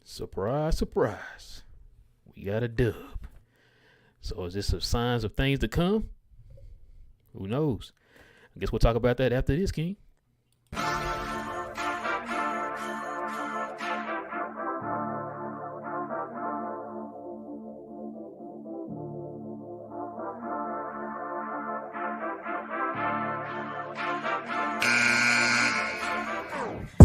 Surprise, surprise. We got a dub. So is this some signs of things to come? Who knows? I guess we'll talk about that after this, King.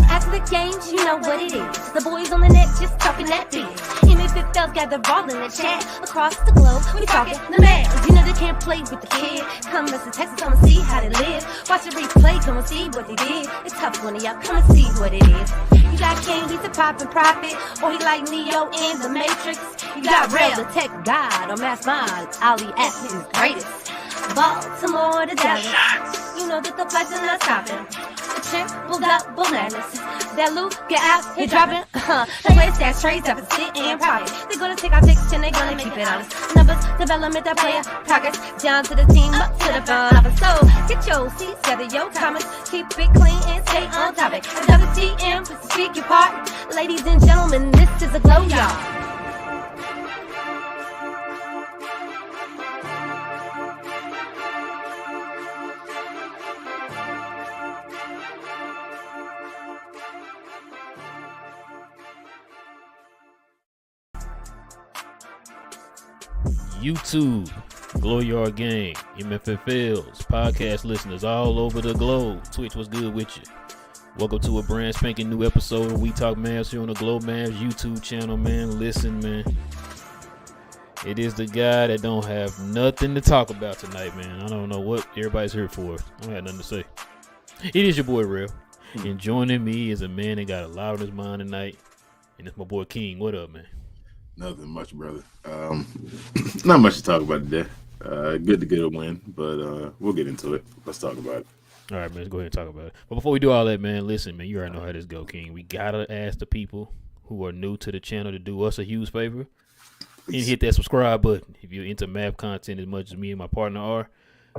After the games, you know what it is. The boys on the net just talking that biz. MFFL's got the ball in the chat. Across the globe, we talking the Mavs. You know they can't play with the kid. Come to Texas, come and see how they live. Watch the replay, come and see what they did. It's tough when y'all come and see what it is. You got King, he's a poppin' prophet, or he like Neo in the Matrix. You got Rel, the tech god, or Mass Mind, Ali X is greatest. Baltimore to Dallas, you know that the flights are not stopping. The triple double madness. That Luke get out, he dropping. The way stats trades up and sit and pride. They're gonna take our picks and they're gonna keep it honest. Numbers, development, that player progress. Down to the team, up to the front of it. So get your seats, gather your comments, keep it clean and stay on topic. WTM, speak your part. Ladies and gentlemen, this is a glow yard. YouTube, Glow Yard Gang, MFFLs, podcast listeners all over the globe. Twitch, what's good with you? Welcome to a brand spanking new episode of We Talk Mavs here on the Glow Mavs YouTube channel, man. Listen, man. It is the guy that don't have nothing to talk about tonight, man. I don't know what everybody's here for. I don't have nothing to say. It is your boy, Real. And joining me is a man that got a lot on his mind tonight. And it's my boy, King. What up, man? Nothing much, brother. Not much to talk about today. Good to get a win, but we'll get into it. Let's talk about it. All right, man. Let's go ahead and talk about it. But before we do all that, man, listen, man, you already know how this go, King. We got to ask the people who are new to the channel to do us a huge favor and hit that subscribe button. If you're into math content as much as me and my partner are,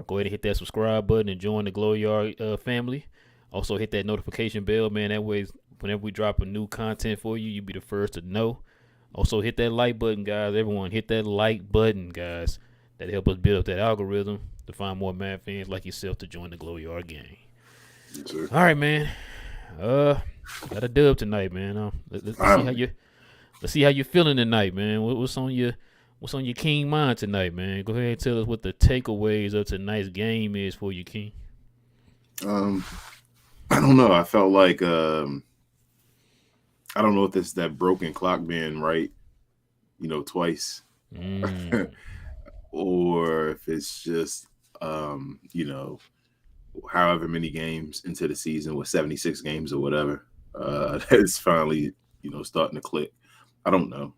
go ahead and hit that subscribe button and join the Glow Yard family. Also, hit that notification bell, man. That way, whenever we drop a new content for you, you'll be the first to know. Also, hit that like button, guys. Everyone, hit that like button, guys. That help us build up that algorithm to find more Mad fans like yourself to join the Glow Yard gang. Yes, sir. All right, man. Got a dub tonight, man. Let's see how you're feeling tonight, man. What's on your King mind tonight, man? Go ahead and tell us what the takeaways of tonight's game is for you, King. I don't know. I felt like I don't know if it's that broken clock being right, twice, or if it's just, however many games into the season with 76 games or whatever, that's finally, starting to click. I don't know.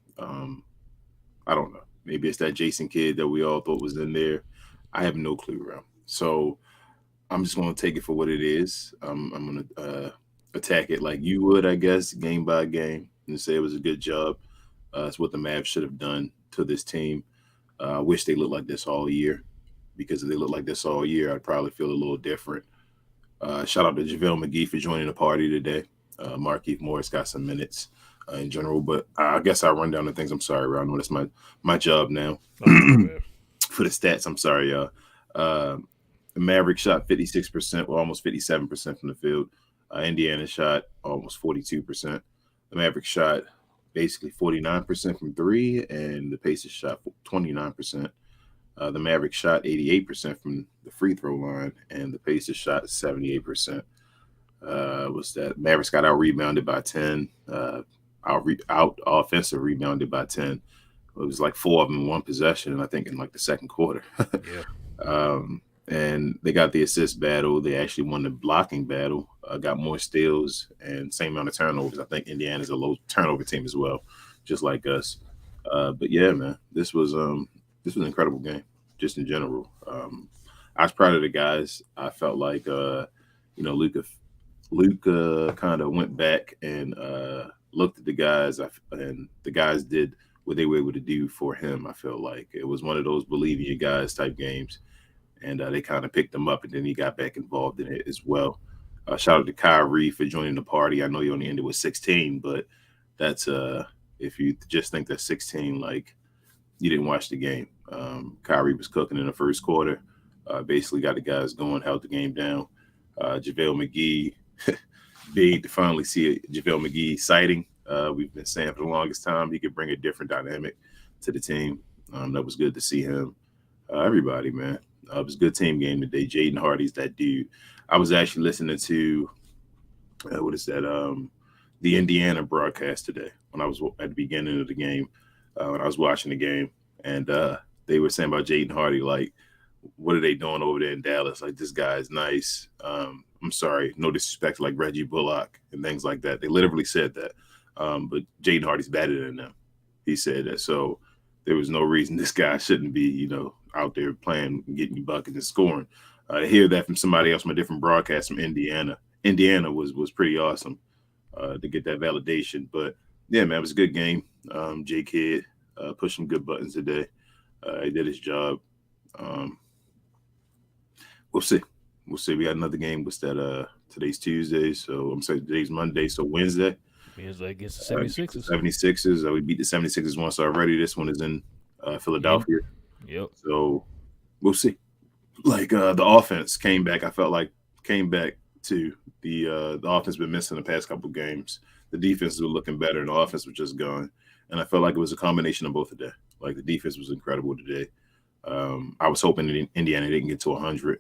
Maybe it's that Jason kid that we all thought was in there. I have no clue, bro. So I'm just going to take it for what it is. I'm going to attack it like you would, I guess, game by game, and say it was a good job. It's what the Mavs should have done to this team. I wish they looked like this all year, because if they looked like this all year, I'd probably feel a little different. Shout out to Javale McGee for joining the party today. Markieff Morris got some minutes in general, but I guess I'll run down the things. I'm sorry, Ron. I know that's my job now. For the stats, I'm sorry, y'all. The Mavericks shot 56%, or almost 57% from the field. Indiana shot almost 42%. The Mavericks shot basically 49% from three, and the Pacers shot 29%. The Mavericks shot 88% from the free throw line, and the Pacers shot 78%. Was that Mavericks got out rebounded by 10, out offensive rebounded by 10. It was like 4 of them in one possession, and I think in like the second quarter. Yeah. And they got the assist battle. They actually won the blocking battle, got more steals and same amount of turnovers. I think Indiana's a low turnover team as well, just like us. But yeah, man, this was an incredible game, just in general. I was proud of the guys. I felt like, Luka kind of went back and looked at the guys, and the guys did what they were able to do for him. I felt like it was one of those believe in you guys type games. And they kind of picked him up, and then he got back involved in it as well. Shout out to Kyrie for joining the party. I know he only ended with 16, but that's If you just think that 16, like, you didn't watch the game. Kyrie was cooking in the first quarter. Basically got the guys going, held the game down. JaVale McGee, big to finally see JaVale McGee sighting. We've been saying for the longest time he could bring a different dynamic to the team. That was good to see him. Everybody, man. It was a good team game today. Jaden Hardy's that dude. I was actually listening to, what is that? The Indiana broadcast today when I was at the beginning of the game, when I was watching the game, and they were saying about Jaden Hardy, like, what are they doing over there in Dallas? Like, this guy is nice. I'm sorry, no disrespect to like Reggie Bullock and things like that. They literally said that. But Jaden Hardy's better than them. He said that. So there was no reason this guy shouldn't be, out there playing, getting you buckets and scoring. To hear that from somebody else from a different broadcast from Indiana. Indiana was pretty awesome to get that validation. But yeah, man, it was a good game. J Kidd pushed some good buttons today. He did his job. We'll see. We got another game. What's that? Today's Tuesday, so I'm saying today's Monday, so Wednesday. Wednesday against the 76ers. 76ers. We beat the 76ers once already. This one is in Philadelphia. Yep. So we'll see. Like the offense came back. I felt like came back to the offense been missing the past couple games. The defense was looking better, and the offense was just gone. And I felt like it was a combination of both of that. Like the defense was incredible today. I was hoping that Indiana didn't get to 100.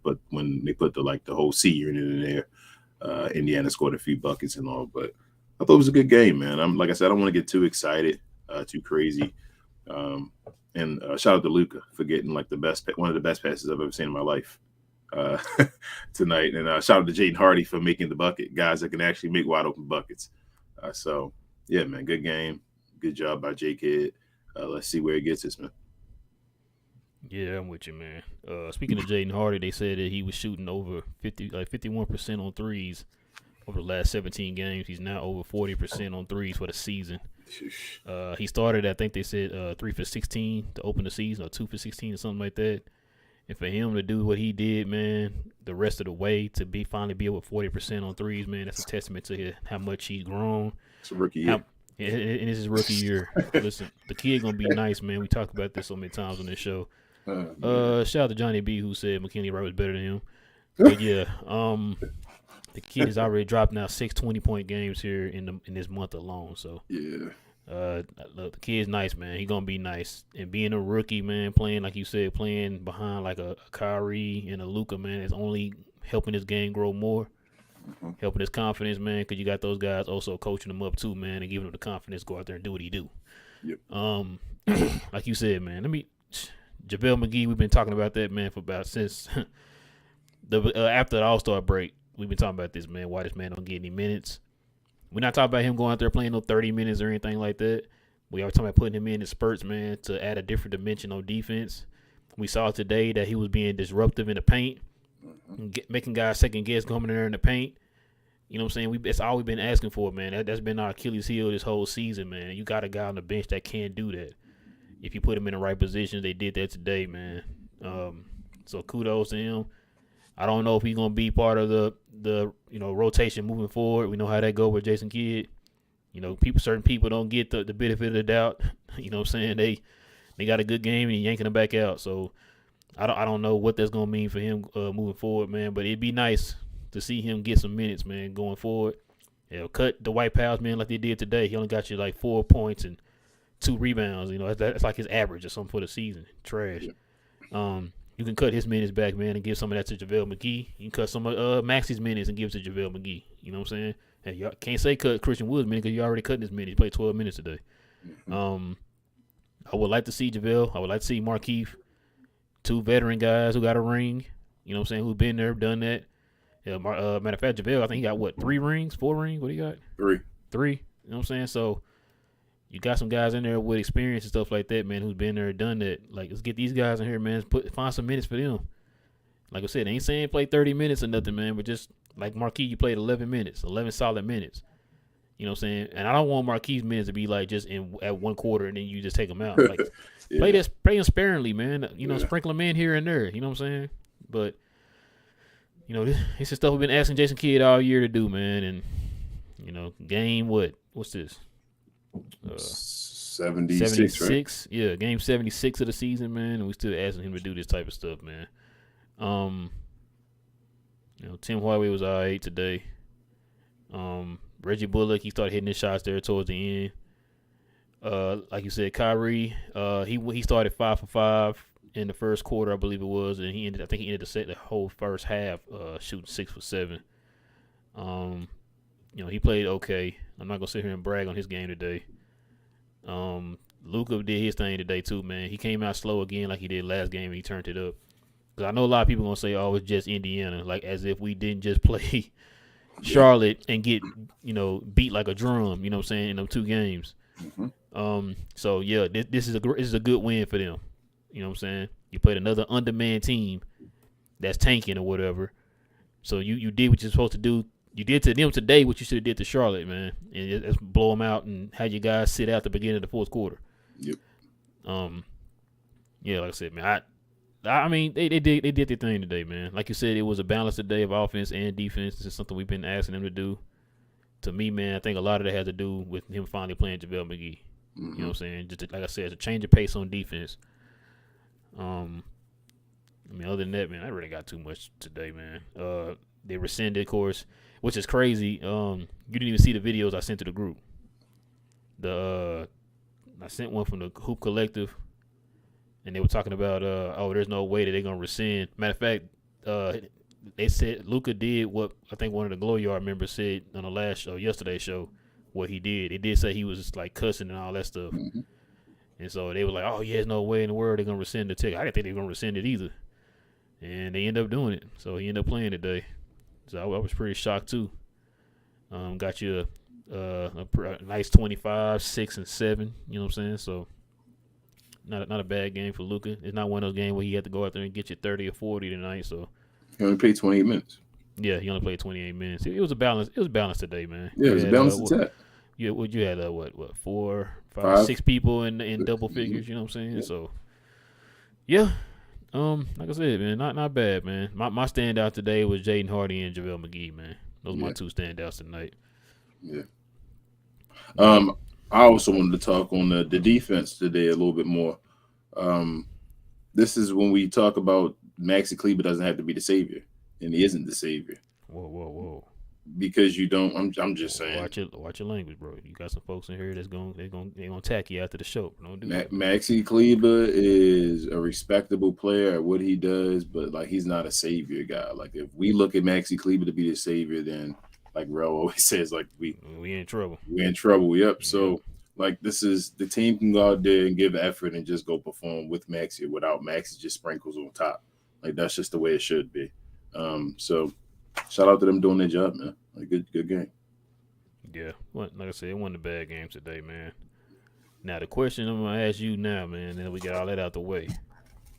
But when they put the whole C unit in there, Indiana scored a few buckets and all. But I thought it was a good game, man. Like I said, I don't want to get too excited, too crazy. And shout out to Luka for getting one of the best passes I've ever seen in my life tonight. And shout out to Jaden Hardy for making the bucket, guys that can actually make wide open buckets. So yeah, man, good game, good job by J Kidd. Let's see where it gets us, man. Yeah, I'm with you, man. Speaking of Jaden Hardy, they said that he was shooting over 51% on threes over the last 17 games. He's now over 40% on threes for the season. He started, I think they said 3 for 16 to open the season, or 2 for 16 or something like that. And for him to do what he did, man, the rest of the way to finally be able to 40% on threes, man, that's a testament to how much he's grown. It's a rookie year. And it's his rookie year. Listen, the kid gonna be nice, man. We talked about this so many times on this show. Shout out to Johnny B, who said McKinley Wright was better than him. But yeah, the kid has already dropped now 6 20-point games here in this month alone. So yeah, look, the kid's nice, man. He gonna be nice. And being a rookie, man, playing like you said, playing behind like a Kyrie and a Luka, man, is only helping his game grow more, helping his confidence, man. Because you got those guys also coaching him up too, man, and giving him the confidence to go out there and do what he do. Yep. Like you said, man. JaVale McGee, we've been talking about that, man, for about since after the All-Star break. We've been talking about this, man, why this man don't get any minutes. We're not talking about him going out there playing no 30 minutes or anything like that. We are talking about putting him in spurts, man, to add a different dimension on defense. We saw today that he was being disruptive in the paint, making guys second guess coming in there in the paint. You know what I'm saying? That's all we've been asking for, man. That's been our Achilles heel this whole season, man. You got a guy on the bench that can do that. If you put him in the right positions, they did that today, man. So kudos to him. I don't know if he's gonna be part of the rotation moving forward. We know how that go with Jason Kidd. Certain people don't get the benefit of the doubt. You know what I'm saying? They got a good game and yanking them back out. So I don't know what that's gonna mean for him moving forward, man. But it'd be nice to see him get some minutes, man, going forward. Cut the White Powers, man, like they did today. He only got you like 4 points and 2 rebounds. That's like his average or something for the season. Trash. Yeah. You can cut his minutes back, man, and give some of that to JaVale McGee. You can cut some of Maxi's minutes and give it to JaVale McGee. You know what I'm saying? And you can't say cut Christian Wood's minutes because you're already cutting his minutes. He played 12 minutes today. I would like to see JaVale. I would like to see Markieff, 2 veteran guys who got a ring. You know what I'm saying? Who've been there, done that. Yeah, matter of fact, JaVale, I think he got 3 rings, 4 rings? What do you got? 3. 3. You know what I'm saying? So you got some guys in there with experience and stuff like that, man, who's been there, done that. Like, let's get these guys in here, man. Find some minutes for them. Like I said, they ain't saying play 30 minutes or nothing, man, but just like Markieff, you played 11 minutes, 11 solid minutes. You know what I'm saying? And I don't want Markieff's minutes to be like just at one quarter and then you just take them out. Like, yeah. play them sparingly, man. Sprinkle them in here and there. You know what I'm saying? But this is stuff we've been asking Jason Kidd all year to do, man. And game what's this? 76, right? 76. Yeah, game 76 of the season, man. And we still asking him to do this type of stuff, man. Tim Hardaway was all right today. Reggie Bullock, he started hitting his shots there towards the end. Like you said, Kyrie, he started 5 for 5 in the first quarter, I believe it was, and I think he ended the whole first half shooting 6 for 7. He played okay. I'm not gonna sit here and brag on his game today. Luka did his thing today too, man. He came out slow again like he did last game and he turned it up. Because I know a lot of people gonna say, "Oh, it's just Indiana," like as if we didn't just play Charlotte and get beat like a drum. You know what I'm saying, in them 2 games. Mm-hmm. So yeah, this is a good win for them. You know what I'm saying? You played another undermanned team that's tanking or whatever. So you did what you're supposed to do. You did to them today what you should have did to Charlotte, man, and just blow them out and have your guys sit out the beginning of the fourth quarter. Yep. Yeah, like I said, man, I mean they did their thing today, man. Like you said, it was a balanced day of offense and defense. This is something we've been asking them to do. To me, man, I think a lot of that has to do with him finally playing JaVale McGee. Mm-hmm. You know what I'm saying? Just like I said, it's a change of pace on defense. Other than that, man, I really got too much today, man. They rescinded, of course, which is crazy. You didn't even see the videos I sent to the group. I sent one from the Hoop Collective, and they were talking about, there's no way that they're gonna rescind. Matter of fact, they said Luka did what I think one of the Glow Yard members said on the yesterday's show. What he did, they did say he was just like cussing and all that stuff. Mm-hmm. And so they were like, "Oh yeah, there's no way in the world they're gonna rescind the ticket." I didn't think they were gonna rescind it either, and they ended up doing it. So he ended up playing today. So I was pretty shocked too. Got you a nice 25, 6 and 7. You know what I'm saying? So not a bad game for Luka. It's not one of those games where he had to go out there and get you 30 or 40 tonight. So He only played 28 minutes. yeah, he only played 28 minutes. It was a balance. It was balanced today, man. Yeah, it was a balanced attack. You had 4, 5, Five. 6 people in double figures. You know what I'm saying? Yep. So yeah. Like I said, man, not bad, man. My standout today was Jaden Hardy and JaVale McGee, man. Those are my 2 standouts tonight. Yeah. I also wanted to talk on the defense today a little bit more. This is when we talk about Maxi Kleber doesn't have to be the savior, and he isn't the savior. Whoa. Because you don't. I'm just saying. Watch your language, bro. You got some folks in here they're gonna attack you after the show. Don't do that. Maxi Kleber is a respectable player at what he does, but like he's not a savior guy. Like if we look at Maxi Kleber to be the savior, then like Rel always says, like we in trouble. We're in trouble. Yep. So like this is the team can go out there and give effort and just go perform with Maxi or without Maxi just sprinkles on top. Like that's just the way it should be. So shout out to them doing their job, man. Like good game. Yeah, like I said, it wasn't a bad game today, man. Now the question I'm gonna ask you now, man, now we got all that out the way.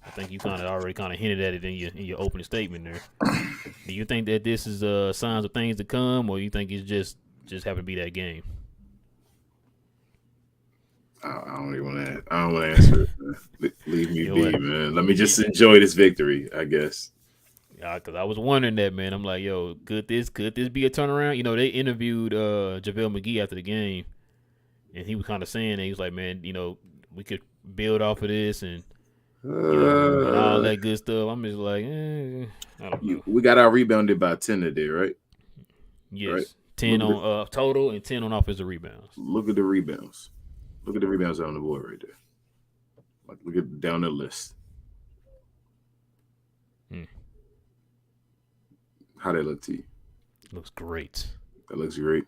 I think you already hinted at it in your opening statement there. Do you think that this is signs of things to come, or you think it's just happened to be that game? I don't even want to. I don't want to answer it, man. Leave me be, man. Let me just enjoy this victory, I guess. Yeah, because I was wondering that, man. I'm like, yo, could this be a turnaround? They interviewed JaVale McGee after the game, and he was kind of saying that he was like, man, we could build off of this and and all that good stuff. I'm just like, I don't know. We got our rebounded by 10 today, right? Yes, right? 10 on total and 10 on offensive rebounds. Look at the rebounds. Look at the rebounds on the board right there. Like look at down the list. How they look to you? Looks great. That looks great.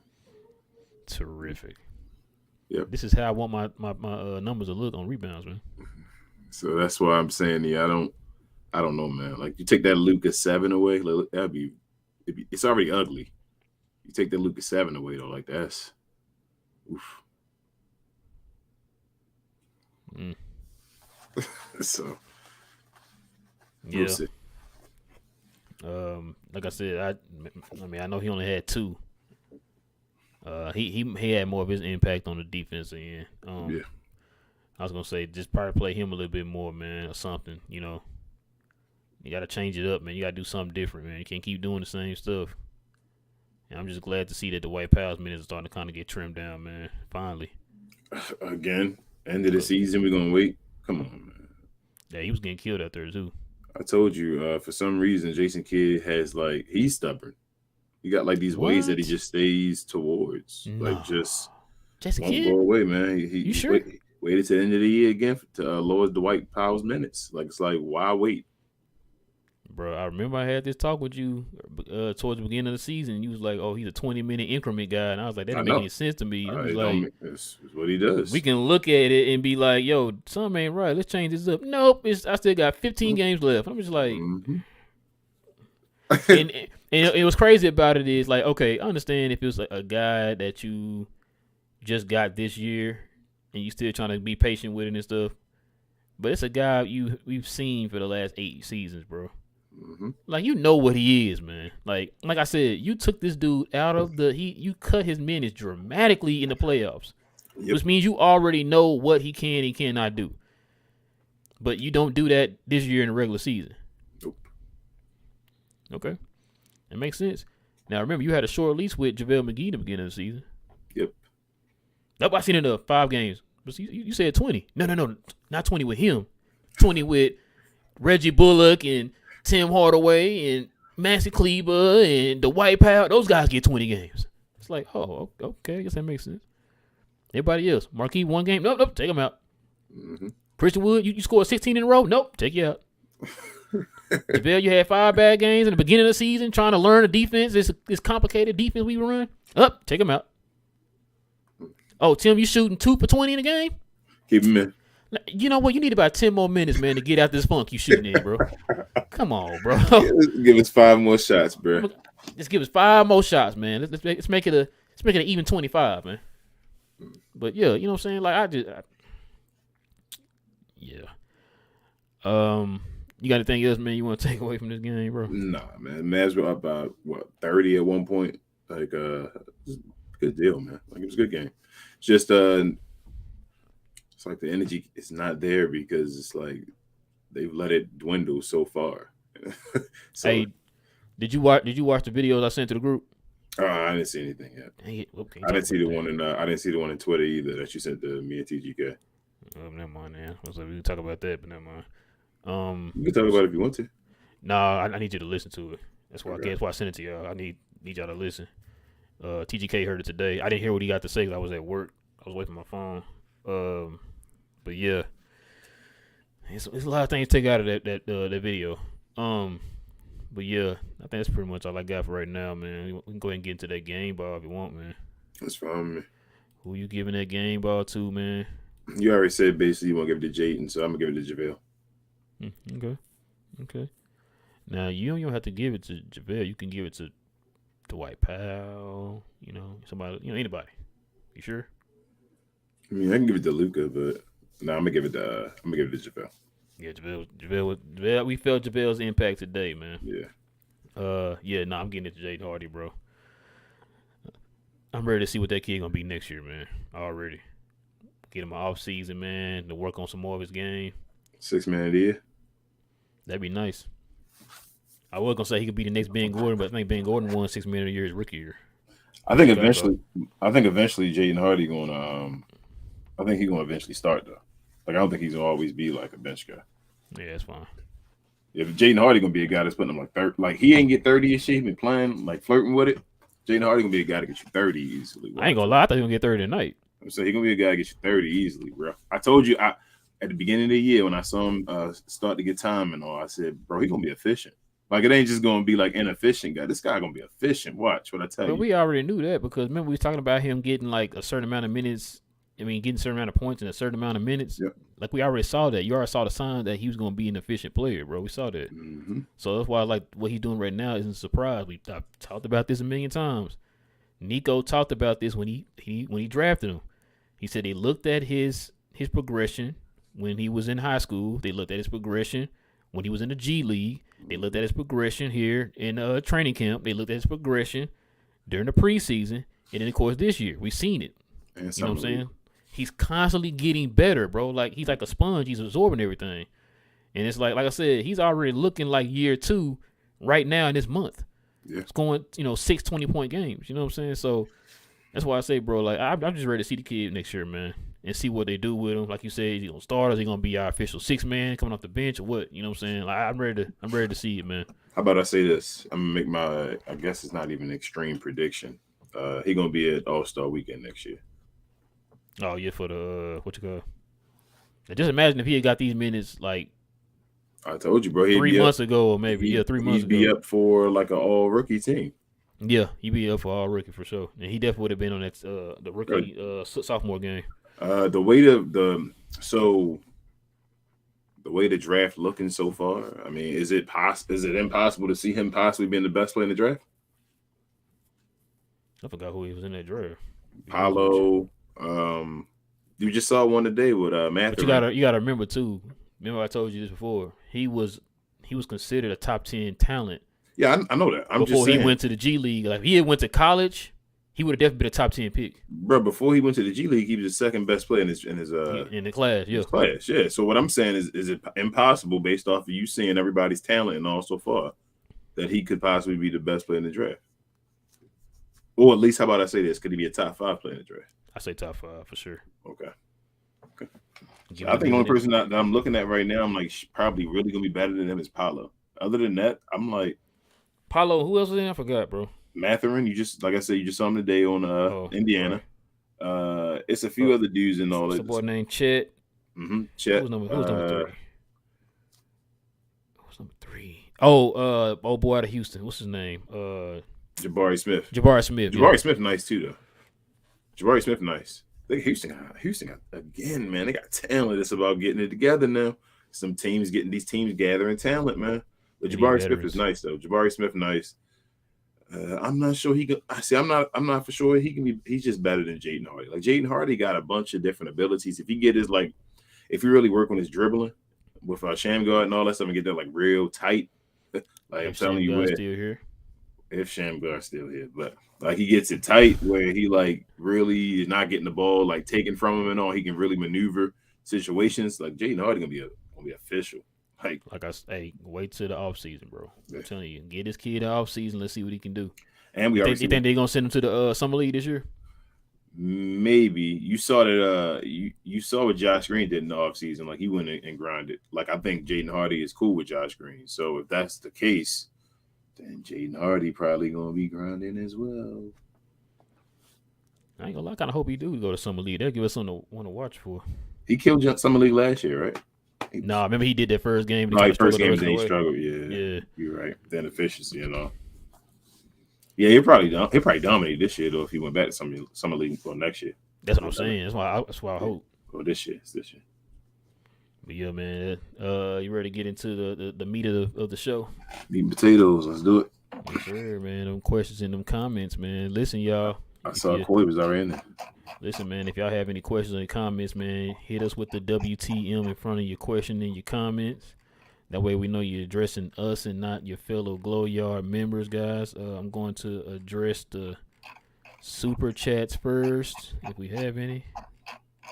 Terrific. Yep. This is how I want my numbers to look on rebounds, man. So that's why I'm saying, I don't know, man. Like you take that Luka 7 away, it's already ugly. You take that Luka 7 away though, like that's oof. So yeah. We'll see. Like I said, I know he only had 2. He had more of his impact on the defensive end. Yeah. I was gonna say just probably play him a little bit more, man, or something. You got to change it up, man. You got to do something different, man. You can't keep doing the same stuff. And I'm just glad to see that the White Powers minutes are starting to kind of get trimmed down, man. Finally. Again, end of the season, we're gonna wait. Come on, man. Yeah, he was getting killed out there too. I told you, for some reason, Jason Kidd has he's stubborn. He got like these ways that he What? just stays towards, No. just Jason won't Kidd? go away, man. You sure? Waited to the end of the year again to lower Dwight Powell's minutes. Like it's like why wait? Bro, I remember I had this talk with you towards the beginning of the season. You was like, "Oh, he's a 20-minute increment guy," and I was like, "That I didn't make know. any sense to me." It was It like, don't make, it's what he does. we can look at it and be like, "Yo, something ain't right. Let's change this up." Nope, I still got 15 games left. I'm just like, Mhm. and it was crazy about it is like, okay, I understand if it was a guy that you just got this year and you still trying to be patient with it and stuff, but it's a guy we've seen for the last 8 seasons, bro. Mhm. Like, you know what he is, man. Like I said, you took this dude out of you cut his minutes dramatically in the playoffs, which means you already know what he can and cannot do. But you don't do that this year in the regular season. Nope. Okay, that makes sense. Now remember, you had a short lease with JaVale McGee in the beginning of the season. Yep. Nope, I seen it in 5 games. But you said 20. No, not 20 with him. 20 with Reggie Bullock and Tim Hardaway and Maxi Kleber and the White Powell. Those guys get 20 games. It's like, oh, okay, I guess that makes sense. Everybody else, Marquis 1 game. Nope, take him out. Mhm. Christian Wood, you scored 16 in a row. Nope, take you out. JaVale, you had 5 bad games in the beginning of the season trying to learn the defense. This complicated defense we run. Take him out. Oh, Tim, you shooting 2 for 20 in a game? Keep him in. You know what? You need about 10 more minutes, man, to get out this funk you shooting in, bro. Come on, bro. Give us 5 more shots, bro. Just give us 5 more shots, man. Let's make it an even 25, man. But yeah, you know what I'm saying? Like yeah. You got anything else, man, you want to take away from this game, bro? Nah, man. Mavs were up by 30 at one point. Like good deal, man. Like it was a good game. Just it's like the energy is not there because it's like they've let it dwindle so far. So, hey, did you watch the videos I sent to the group? I didn't see anything yet. Dang it. Okay, I didn't see the one I didn't see the one in Twitter either that you sent to me and TGK. Oh, never mind, man. I was like, we can talk about that, but never mind. You can talk about it if you want to. Nah, I need you to listen to it. That's why Okay. that's why I sent it to y'all. I need y'all to listen. TGK heard it today. I didn't hear what he got to say because I was at work. I was away from my phone. But yeah, it's a lot of things to take out of that video. But yeah, I think that's pretty much all I got for right now, man. We can go ahead and get into that game ball if you want, man. That's fine, man. Who you giving that game ball to, man? You already said basically you want to give it to Jaden, so I'm gonna give it to JaVale. Okay. Now you don't have to give it to JaVale. You can give it to Dwight Powell. You know, somebody. You know, anybody. You sure? I mean, I can give it to Luka, but no, I'm gonna give it to JaVale. Yeah, JaVale. We felt JaVale's impact today, man. Yeah. I'm getting it to Jaden Hardy, bro. I'm ready to see what that kid gonna be next year, man. Already. Get him an off season, man, to work on some more of his game. 6-man of the year. That'd be nice. I was gonna say he could be the next Ben Gordon, but I think Ben Gordon won 6 man of the year his rookie year. I think eventually Jaden Hardy gonna I think he's gonna eventually start though. Like I don't think he's gonna always be like a bench guy. Yeah, that's fine. If Jaden Hardy gonna be a guy that's putting him like 30, like he ain't get 30 and shit, he been playing like flirting with it. Jaden Hardy gonna be a guy to get you 30 easily. I ain't gonna lie, I thought he was gonna get 30 tonight. So he's gonna be a guy to get you 30 easily, bro. I told you at the beginning of the year when I saw him start to get time and all, I said, bro, he's gonna be efficient. Like it ain't just gonna be like inefficient guy. This guy gonna be efficient. Watch what I tell you. But we already knew that because remember we was talking about him getting like a certain amount of minutes. I mean, getting a certain amount of points in a certain amount of minutes. Yep. Like we already saw that. You already saw the sign that he was gonna be an efficient player, bro. We saw that. Mm-hmm. So that's why like what he's doing right now isn't a surprise. I've talked about this a million times. Nico talked about this when he drafted him. He said they looked at his progression when he was in high school. They looked at his progression when he was in the G League. They looked at his progression here in training camp. They looked at his progression during the preseason. And then, of course, this year, we've seen it. And you know what I'm saying? He's constantly getting better, bro. Like, he's like a sponge. He's absorbing everything. And it's like I said, he's already looking like year 2 right now in this month. Yeah. It's going, 6 20-point games. You know what I'm saying? So that's why I say, bro, like, I'm just ready to see the kid next year, man. and see what they do with him. Like you said, is he gonna start? Is he gonna be our official 6-man coming off the bench or what? You know what I'm saying? Like I'm ready to see it, man. How about I say this? I'm gonna make my. I guess it's not even an extreme prediction. He gonna be at All-Star Weekend next year. Oh yeah, for the what you call? Now, just imagine if he had got these minutes like I told you, bro. He'd 3 be months up, ago, or maybe 3 months He'd be ago. up for like an all-rookie team. Yeah, he'd be up for all rookie for sure, and he definitely would have been on that the rookie sophomore game. The way the draft looking so far, I mean, is it impossible to see him possibly being the best player in the draft? I forgot who he was in that draft. Paolo, you just saw one today with Matthew. But you gotta remember too. Remember I told you this before. He was considered a top 10 talent. Yeah, I know that. Before he went to the G League, like if he had went to college, he would have definitely been a top 10 pick. Bro, before he went to the G League, he was the second best player in the class. Yeah, class. Yeah. So what I'm saying is it impossible based off of you seeing everybody's talent and all so far that he could possibly be the best player in the draft? Or at least, how about I say this? Could he be a top 5 player in the draft? I say top 5 for sure. Okay. So I think the only person that I'm looking at right now, I'm like probably really gonna be better than him is Paolo. Other than that, I'm like Paolo. Who else was in? I forgot, bro. Mathurin. You just like I said, you just saw him today on Indiana. Right. It's a few other dudes and all that. A boy named Chet. Mm-hmm. Chet. Who's number 3? Who's number 3? Oh boy out of Houston. What's his name? Jabari Smith. Jabari Smith, nice too though. Jabari Smith, nice. Houston got again, man. They got talent. It's about getting it together now. These teams gathering talent, man. But Jabari Smith is nice though. Jabari Smith, nice. I'm not sure he can. I'm not for sure he can be. He's just better than Jaden Hardy. Like Jaden Hardy got a bunch of different abilities. If he really work on his dribbling with Shamgar and all that stuff and get that like real tight. Like I'm telling you, still here. If Shamgar's still here, but like he gets it tight where he like really is not getting the ball like taken from him and all. He can really maneuver situations. Like Jaden Hardy gonna be official. Like I say, wait till the offseason, bro. I'm telling you, get this kid the offseason. Let's see what he can do. And you think they're gonna send him to the summer league this year? Maybe. You saw that. You saw what Josh Green did in the offseason. Like he went and grinded. Like I think Jaden Hardy is cool with Josh Green. So if that's the case, then Jaden Hardy probably gonna be grinding as well. I ain't gonna lie. I kind of hope he do go to summer league. They'll give us something to want to watch for. He killed summer league last year, right? No, remember he did that first game. First game then he struggled. Yeah, you're right. Then efficiency, Yeah, he'll probably dominate this year though if he went back to summer league for next year. That's what I'm saying. That's why I hope. Oh, this year. But yeah, man. You ready to get into the meat of the show? Meat and potatoes. Let's do it. Yes, sir, man. Them questions in them comments, man. Listen, y'all. I saw Koi was already in there. Listen, man, if y'all have any questions or comments, man, hit us with the WTM in front of your question and your comments. That way we know you're addressing us and not your fellow Glow Yard members, guys. I'm going to address the super chats first, if we have any.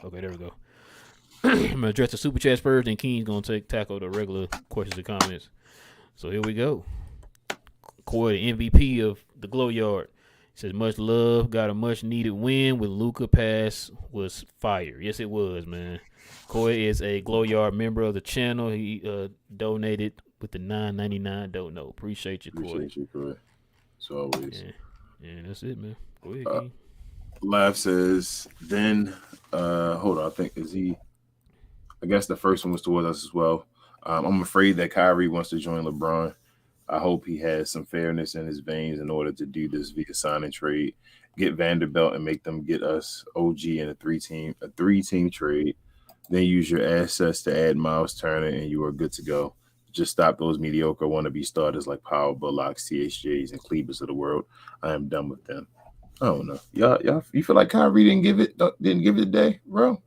Okay, there we go. I'm going to address the super chats first, and Keen's going to tackle the regular questions and comments. So here we go. Corey, the MVP of the Glow Yard. Says, much love, got a much needed win with Luka pass was fire. Yes, it was, man. Coy is a Glow Yard member of the channel. He donated with the $9.99 dono. Appreciate you, Coy. Appreciate you, Coy. So always. Yeah, that's it, man. Go ahead, King. Laugh says, then, hold on, I guess the first one was towards us as well. I'm afraid that Kyrie wants to join LeBron. I hope he has some fairness in his veins in order to do this via sign and trade, get Vanderbilt and make them get us OG in a three-team trade. Then use your assets to add Miles Turner, and you are good to go. Just stop those mediocre wannabe starters like Powell, Bullocks, THJs, and Cleavers of the world. I am done with them. I don't know. Y'all, you feel like Kyrie didn't give it a day, bro?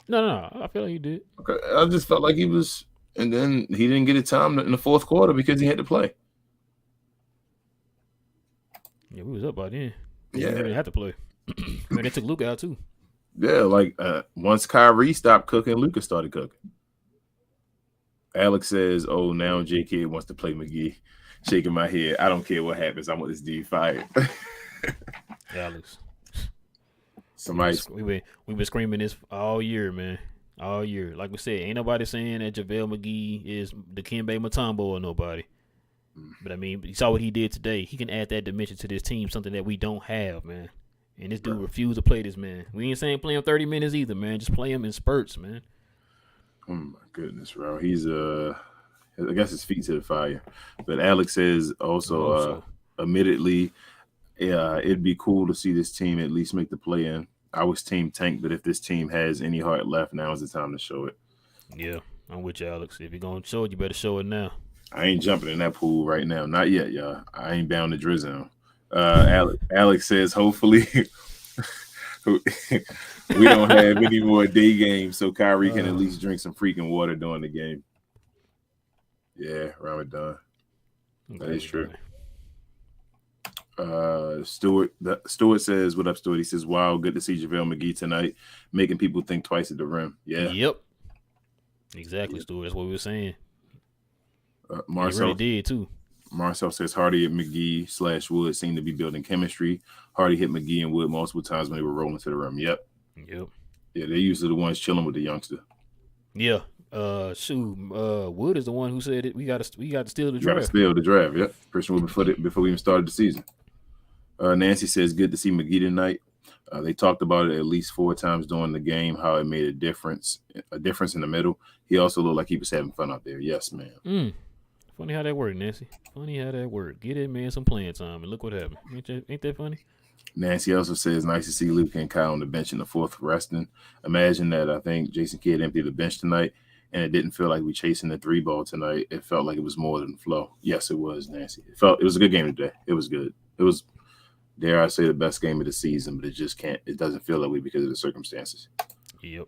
No. I feel like he did. Okay, I just felt like he was. And then he didn't get a time in the fourth quarter because he had to play. Yeah, we was up by then. He Yeah. didn't have to play. Man, they took Luka out too. Yeah, like once Kyrie stopped cooking, Luka started cooking. Alex says, oh, now J Kid wants to play McGee. Shaking my head. I don't care what happens. I want this dude fired. Alex. Somebody, We've been screaming this all year, man. All year. Like we said, ain't nobody saying that JaVale McGee is the Kembe Mutombo or nobody. But I mean, you saw what he did today. He can add that dimension to this team, something that we don't have, man. And this dude refused to play this, man. We ain't saying play him 30 minutes either, man. Just play him in spurts, man. oh my goodness, bro. He's I guess his feet to the fire. But Alex says also, admittedly, it'd be cool to see this team at least make the play in. I was team tank, but if this team has any heart left, now is the time to show it. Yeah, I'm with you, Alex. If you're going to show it, you better show it now. I ain't jumping in that pool right now. Not yet, y'all. I ain't bound to drizzle. Alex says, hopefully we don't have any more day games so Kyrie can at least drink some freaking water during the game. Yeah, Ramadan. That is true. Stewart says, what up, Stewart? He says, wow, good to see JaVale McGee tonight, making people think twice at the rim. Yeah. Yep. Exactly, Stewart. That's what we were saying. Marcel really did, too. Marcel says, Hardy and McGee / Wood seem to be building chemistry. Hardy hit McGee and Wood multiple times when they were rolling to the rim. Yep. Yeah, they're usually the ones chilling with the youngster. Yeah. Wood is the one who said it. We got to steal the draft. Got to steal the draft. Yep. First one before we even started the season. Nancy says, good to see McGee tonight. They talked about it at least 4 times during the game, how it made a difference in the middle. He also looked like he was having fun out there. Yes, man. Funny how that worked, Nancy. Funny how that worked. Get that man some playing time, and look what happened. Ain't that funny? Nancy also says, nice to see Luka and Kyle on the bench in the 4th resting. Imagine that. I think Jason Kidd emptied the bench tonight, and it didn't feel like we chasing the 3 ball tonight. It felt like it was more than flow. Yes, it was, Nancy. It was a good game today. It was good. It was, dare I say, the best game of the season, but it doesn't feel that way because of the circumstances. Yep.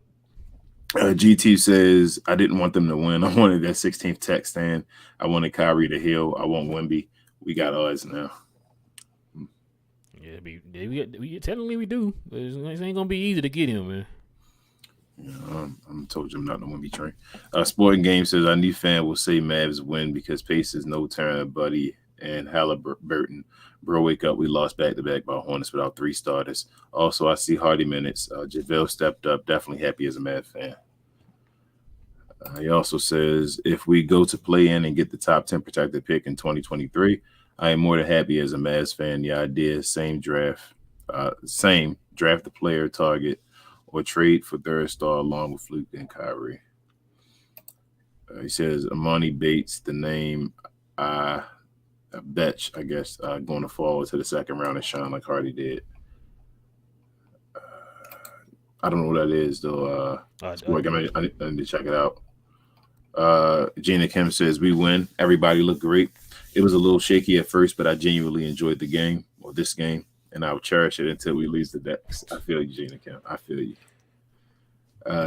GT says, I didn't want them to win. I wanted that 16th tech stand. I wanted Kyrie to heal. I want Wemby. We got ours now. Yeah, we technically we do. But it ain't going to be easy to get him, man. Yeah, I'm told you I'm not the Wemby train. Sporting Game says, our new fan will say Mavs win because Pacers, no Turner, Buddy, and Halliburton. Bro, wake up. We lost back-to-back by Hornets without 3 starters. Also, I see Hardy minutes. JaVale stepped up. Definitely happy as a Mavs fan. He also says, if we go to play in and get the top 10 protected pick in 2023, I am more than happy as a Mavs fan. The idea, same draft the player target or trade for third star along with Luka and Kyrie. He says, Amani Bates, the name Betch, I guess, going to fall to the second round and shine like Hardy did. I don't know what that is, though. I need to check it out. Gina Kim says, we win. Everybody looked great. It was a little shaky at first, but I genuinely enjoyed the game, or this game, and I will cherish it until we lose the decks. I feel you, Gina Kim. I feel you.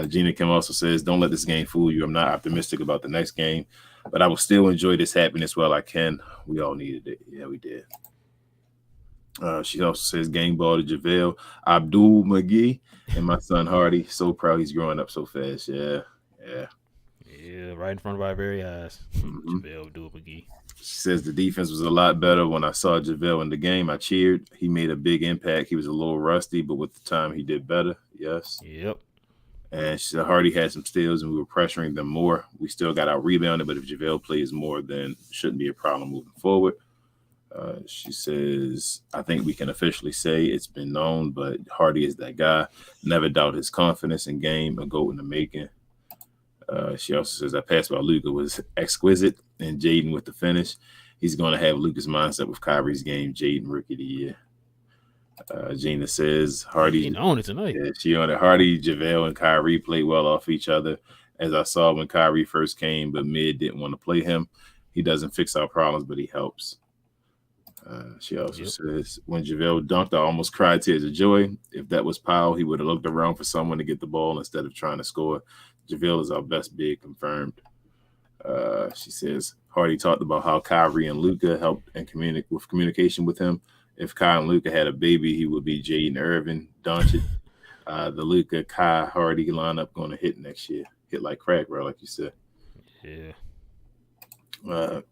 Gina Kim also says, don't let this game fool you. I'm not optimistic about the next game, but I will still enjoy this happiness while I can. We all needed it. Yeah, we did. She also says, game ball to JaVale, Abdul McGee, and my son Hardy. So proud he's growing up so fast. Yeah. Yeah, right in front of our very eyes. JaVale Abdul McGee. She says the defense was a lot better when I saw JaVale in the game. I cheered. He made a big impact. He was a little rusty, but with the time he did better. Yes. Yep. And she said Hardy had some steals and we were pressuring them more. We still got out rebounded, but if JaVale plays more, then shouldn't be a problem moving forward. She says, I think we can officially say it's been known, but Hardy is that guy. Never doubt his confidence in game, a goat in the making. She also says that pass by Luka was exquisite, and Jaden with the finish. He's going to have Luka's mindset with Kyrie's game. Jaden rookie of the year. Gina says Hardy on it tonight. Yeah, she on it. Hardy, JaVale, and Kyrie played well off each other, as I saw when Kyrie first came, but Mid didn't want to play him. He doesn't fix our problems, but he helps. She also says, when JaVale dunked, I almost cried tears of joy. If that was Powell, he would have looked around for someone to get the ball instead of trying to score. JaVale is our best big, confirmed. She says, Hardy talked about how Kyrie and Luka helped and communication with him. If Kyle and Luka had a baby, he would be Jaden Irvin, Doncic. The Luka, Kai, Hardy lineup going to hit next year. Hit like crack, bro, like you said. Yeah.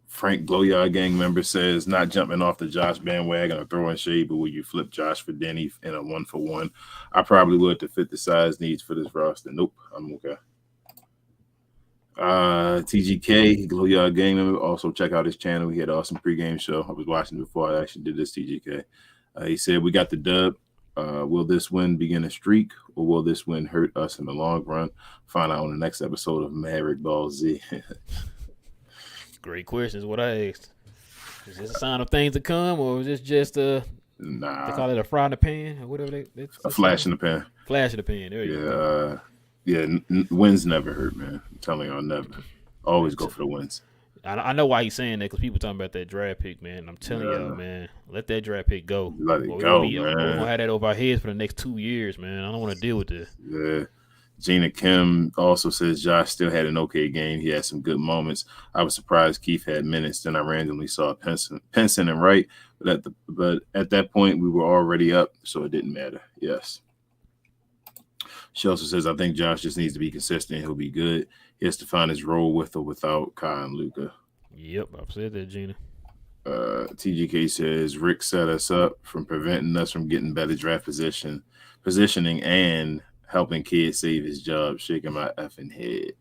Frank Glowyard gang member says, not jumping off the Josh bandwagon or throwing shade, but will you flip Josh for Denny in a 1-for-1? I probably would to fit the size needs for this roster. Nope, I'm okay. TGK, Glowyard gang member, also check out his channel. He had an awesome pregame show. I was watching before I actually did this, TGK. He said, we got the dub. Will this win begin a streak, or will this win hurt us in the long run? Find out on the next episode of Maverick Ball Z. Great question is what I asked. Is this a sign of things to come, or is this just Nah. they call it a fry in the pan or whatever A flash in the pan. Flash in the pan. There you go. Wins never hurt, man. I'm telling y'all, never. Always go for the wins. I know why he's saying that, because people talking about that draft pick, man. I'm telling y'all, man, let that draft pick go. Let it go, man. We're gonna have that over our heads for the next 2 years, man. I don't want to deal with this. Yeah. Gina Kim also says Josh still had an okay game. He had some good moments. I was surprised Keith had minutes. Then I randomly saw Penson and Wright, but at that point we were already up, so it didn't matter. Yes. She also says, I think Josh just needs to be consistent. He'll be good. He has to find his role with or without Kai and Luka. Yep, I've said that, Gina. TGK says Rick set us up from preventing us from getting better draft positioning and helping Kid save his job. Shaking my effing head.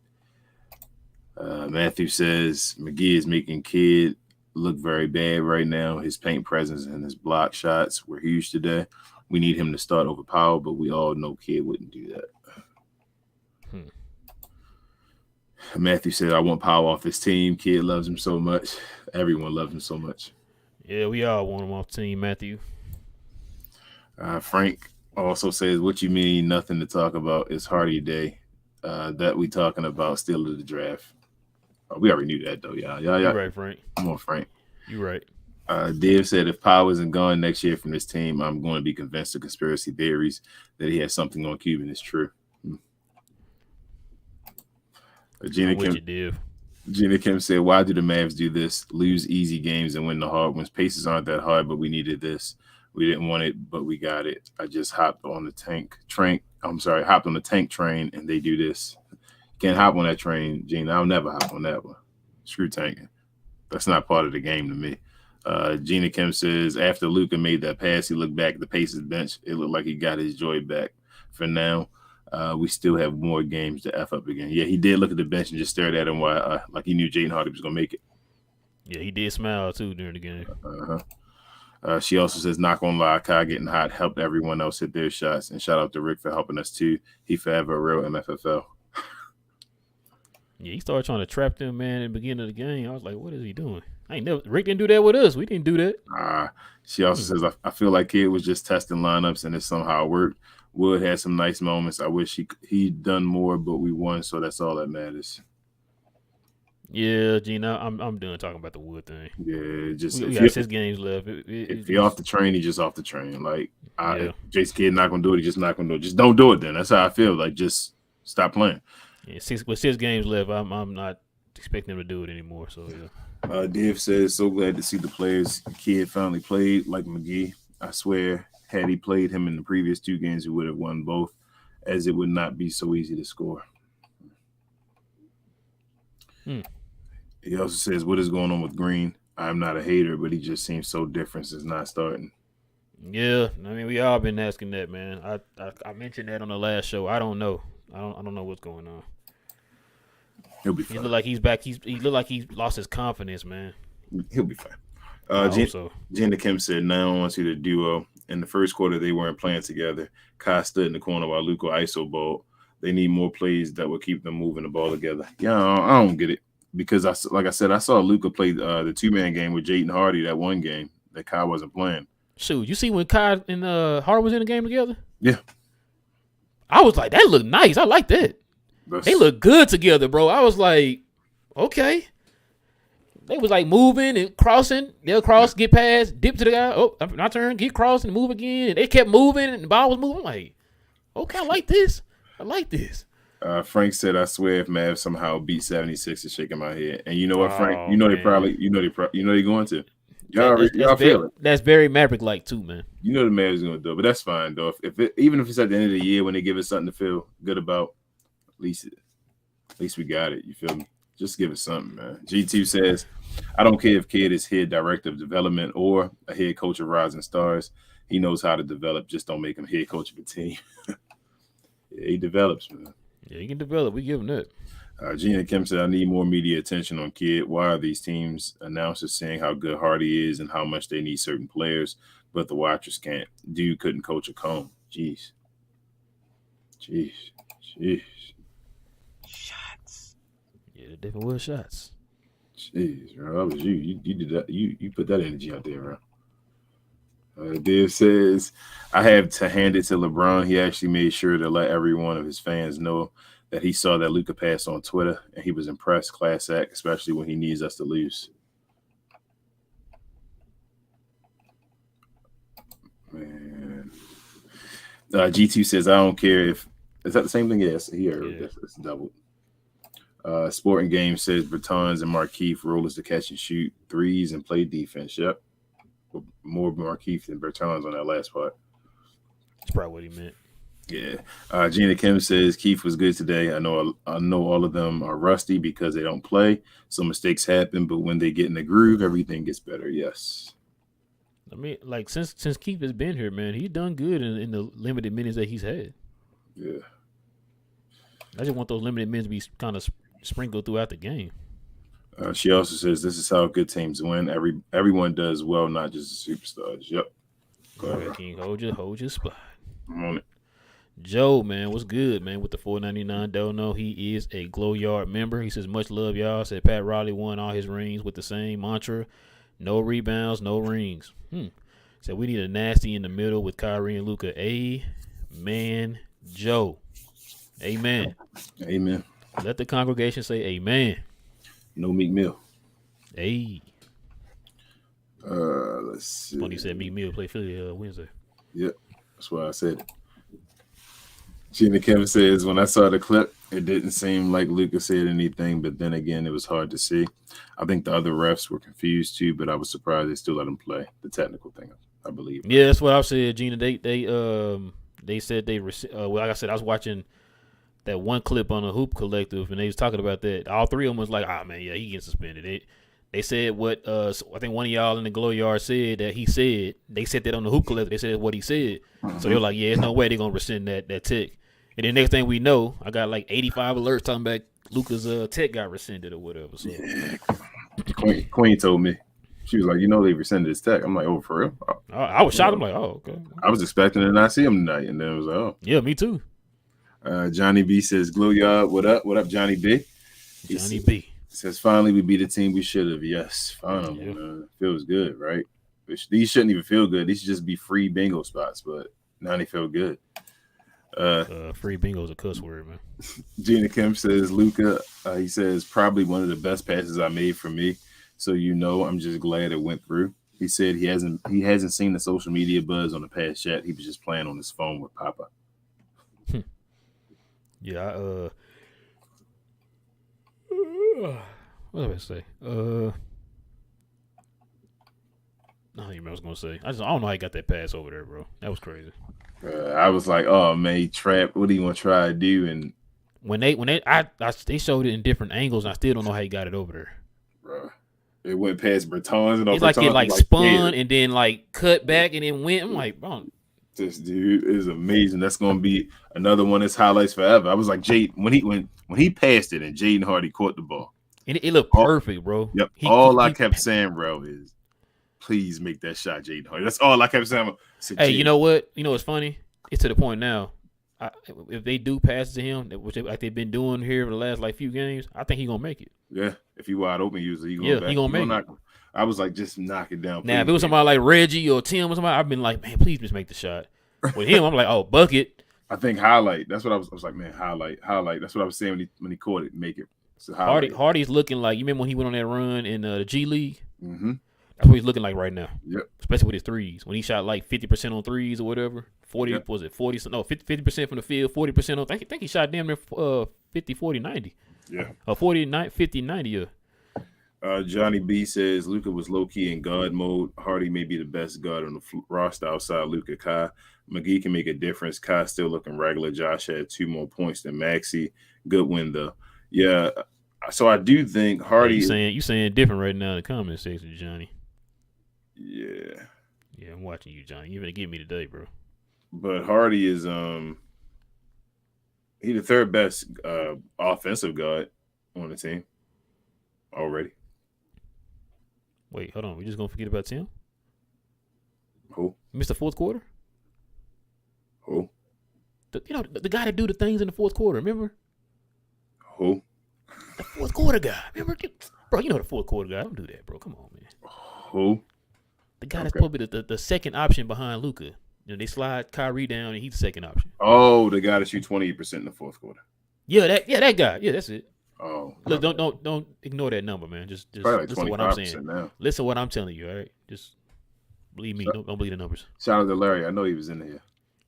Matthew says McGee is making Kid look very bad right now. His paint presence and his block shots were huge today. We need him to start over Powell, but we all know Kid wouldn't do that. Matthew said, I want Powell off his team. Kid loves him so much. Everyone loves him so much. Yeah, we all want him off the team, Matthew. Frank also says, what you mean nothing to talk about? It's Hardy Day. That we talking about still in the draft. We already knew that, though, y'all. You're right, Frank. Come on, Frank. You're right. Dave said, if Powell isn't gone next year from this team, I'm going to be convinced of conspiracy theories that he has something on Cuban is true. Gina Kim said, why do the Mavs do this? Lose easy games and win the hard ones. Paces aren't that hard, but we needed this. We didn't want it, but we got it. I just hopped on the tank train, and they do this. Can't hop on that train, Gina. I'll never hop on that one. Screw tanking. That's not part of the game to me. Gina Kim says, after Luka made that pass, he looked back at the Pacers bench. It looked like he got his joy back. For now, we still have more games to F up again. Yeah, he did look at the bench and just stared at him while like he knew Jaden Hardy was going to make it. Yeah, he did smile, too, during the game. She also says, not going to lie, Kai getting hot helped everyone else hit their shots. And shout out to Rick for helping us, too. He forever a real MFFL. Yeah, he started trying to trap them, man, in the beginning of the game. I was like, what is he doing? Rick didn't do that with us. We didn't do that. She also says, I feel like Kid was just testing lineups and it somehow worked. Wood had some nice moments. I wish he'd done more, but we won, so that's all that matters. Yeah, Gina, I'm done talking about the Wood thing. Yeah, just we got 6 games left. If you're off the train, he's just off the train. Like, Jason Kidd not gonna do it. He's just not gonna do it. Just don't do it. Then that's how I feel. Like, just stop playing. Yeah, 6 games left. I'm not expecting him to do it anymore. So yeah. Dave says, so glad to see the players. Kid finally played like McGee. I swear, had he played him in the previous 2 games, he would have won both, as it would not be so easy to score. He also says, what is going on with Green? I'm not a hater, but he just seems so different since not starting. Yeah, I mean, we all been asking that, man. I mentioned that on the last show. I don't know. I don't know what's going on. He'll be fine. He look like he's back. He look like he lost his confidence, man. He'll be fine. I hope so. Jenna Kim said, now I want to see the duo. In the first quarter, they weren't playing together. Kai stood in the corner while Luka ISO balled. They need more plays that will keep them moving the ball together. Yeah, I don't get it. Because, like I said, I saw Luka play the 2-man game with Jaden Hardy that one game that Kai wasn't playing. Shoot, you see when Kai and Hardy was in the game together? Yeah. I was like, that looked nice. I like that. They look good together, bro. I was like, okay. They was like moving and crossing. They'll cross, get past, dip to the guy. Oh, my turn. Get crossed and move again. They kept moving and the ball was moving. I'm like, okay, I like this. Frank said, I swear if Mavs somehow beat 76 is shaking my head. And you know what, Frank? They're going to. Y'all feel it. That's very Maverick-like too, man. You know the Mavs going to do it, but that's fine, though. Even if it's at the end of the year when they give us something to feel good about, at least we got it. You feel me? Just give it something, man. G2 says, I don't care if kid is head director of development or a head coach of Rising Stars. He knows how to develop. Just don't make him head coach of a team. Yeah, he develops, man. Yeah, he can develop. We give him that. Gina Kim said, I need more media attention on kid. Why are these teams announcers saying how good Hardy is and how much they need certain players, but the watchers can't? Dude couldn't coach a cone. Jeez. Shots. Yeah, the different wood shots. Jeez, bro. That was you. You did that. You put that energy out there, bro. Dave says, I have to hand it to LeBron. He actually made sure to let every one of his fans know that he saw that Luka pass on Twitter, and he was impressed. Class act, especially when he needs us to lose. Man. G2 says, I don't care if – is that the same thing? Yes, he heard. Yeah. It's doubled. Sporting Game says Bertans and Markieff role is to catch and shoot threes and play defense. Yep. More Markieff than Bertans on that last part. That's probably what he meant. Yeah. Gina Kim says Keith was good today. I know all of them are rusty because they don't play. So mistakes happen, but when they get in the groove, everything gets better. Yes. I mean, like since Keith has been here, man, he's done good in the limited minutes that he's had. Yeah. I just want those limited minutes to be kind of sprinkled throughout the game. She also says this is how good teams win. Everyone does well, not just the superstars. Yep. Go ahead, King. Hold your spot. I'm on it. Joe, man, what's good, man? With the $4.99 dono, he is a Glow Yard member. He says, much love, y'all. Said Pat Riley won all his rings with the same mantra: no rebounds, no rings. Said we need a nasty in the middle with Kyrie and Luka. Amen, Joe. Amen. Amen. Let the congregation say amen. No Meek Mill. Hey. Let's see. When he said Meek Mill play Philly Wednesday. Yep. That's why I said it. Gina Kevin says, when I saw the clip, it didn't seem like Luka said anything, but then again, it was hard to see. I think the other refs were confused too, but I was surprised they still let him play. The technical thing, I believe. Yeah, that's what I said, Gina. They said like I said, I was watching that one clip on the Hoop Collective, and they was talking about that. All three of them was like, man, yeah, he gets suspended. They said what I think one of y'all in the Glow Yard said that he said. They said that on the Hoop Collective. They said what he said. So they were like, yeah, there's no way they're going to rescind that tick. And then next thing we know, I got like 85 alerts talking about Luka's tech got rescinded or whatever. So. Yeah. Queen told me. She was like, they rescinded his tech. I'm like, oh, for real? I was shocked. I'm like, oh, okay. I was expecting to not see him tonight. And then it was like, oh. Yeah, me too. Johnny B says, Glow Yard, what up? What up, Johnny B? Johnny B says, finally, we beat a team we should have. Yes, finally. Yeah. Feels good, right? These shouldn't even feel good. These should just be free bingo spots, but now they feel good. Free bingo is a cuss word, man. Gina Kim says, Luka, he says, probably one of the best passes I made for me. So, I'm just glad it went through. He said he hasn't seen the social media buzz on the pass yet. He was just playing on his phone with Papa. Yeah, what did I say? I don't even remember what I was gonna say. I don't know how he got that pass over there, bro. That was crazy. I was like, oh man, he trapped. What do you want to try to do? And when they showed it in different angles, I still don't know how he got it over there. Bro, it went past Bertans and it's like it spun and then like cut back and then went. I'm like, bro. This dude is amazing. That's gonna be another one that's highlights forever. I was like, Jade, when he passed it and Jaden Hardy caught the ball. And it looked perfect, bro. Yep. All I kept saying, bro, is please make that shot, Jaden Hardy. That's all I kept saying. Hey, you know what? You know what's funny? It's to the point now. If they do pass to him, which like they've been doing here for the last few games, I think he's gonna make it. Yeah, if he wide open, usually he gonna make it. I was like, just knock it down. Now, if it was somebody like Reggie or Tim or somebody, I've been like, man, please just make the shot. With him, I'm like, oh, bucket. I think highlight. That's what I was like, man, highlight. That's what I was saying when he caught it, make it. So Hardy's looking like, you remember when he went on that run in the G League? Mm-hmm. That's what he's looking like right now. Yep. Especially with his threes. When he shot like 50% on threes or whatever. 40, yep. Was it 40? No, 50% from the field, 40% on. I think he shot damn near 50, 40, 90. Yeah. 40, 50, 90, yeah. Johnny B says Luka was low-key in guard mode. Hardy may be the best guard on the roster outside Luka. Kai McGee can make a difference. Kai still looking regular. Josh had 2 more points than Maxey. Good win, though. Yeah, So I do think Hey, Hardy. you saying different right now in the comment section, Johnny. Yeah, Yeah, I'm watching you, Johnny. You're gonna get me today, bro. but Hardy is he the third best offensive guard on the team already. Wait, hold on. We just gonna forget about Tim? Who? Missed the fourth quarter? Who? The guy that do the things in the fourth quarter, remember? Who? The fourth quarter guy. Remember? Bro, you know the fourth quarter guy. Don't do that, bro. Come on, man. Who? The guy that's probably the second option behind Luka. You know, they slide Kyrie down and he's the second option. Oh, the guy that shoot 28% in the fourth quarter. Yeah, that guy. Yeah, that's it. Oh, Look, don't ignore that number, man. Just probably like listen to what I'm saying. now. Listen to what I'm telling you, all right? Just believe me. Don't believe the numbers. Shout out to Larry. I know he was in here.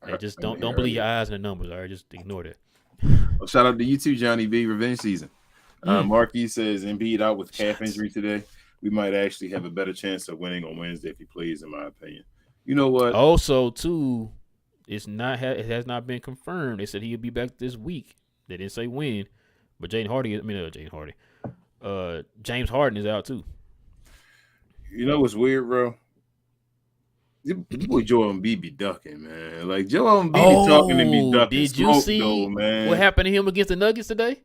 Hey, just don't believe your eyes and the numbers, all right? Just ignore that. Well, shout out to you too, Johnny B. Revenge season. Marquis says Embiid out with calf injury today. We might actually have a better chance of winning on Wednesday if he plays, in my opinion. You know what? Also, too, it has not been confirmed. They said he'll be back this week. They didn't say when, but James Harden is out too. You know what's weird, bro? Your boy Joel Embiid be ducking, man. Like Joel Embiid be talking to me ducking. Did you see man? What happened to him against the Nuggets today?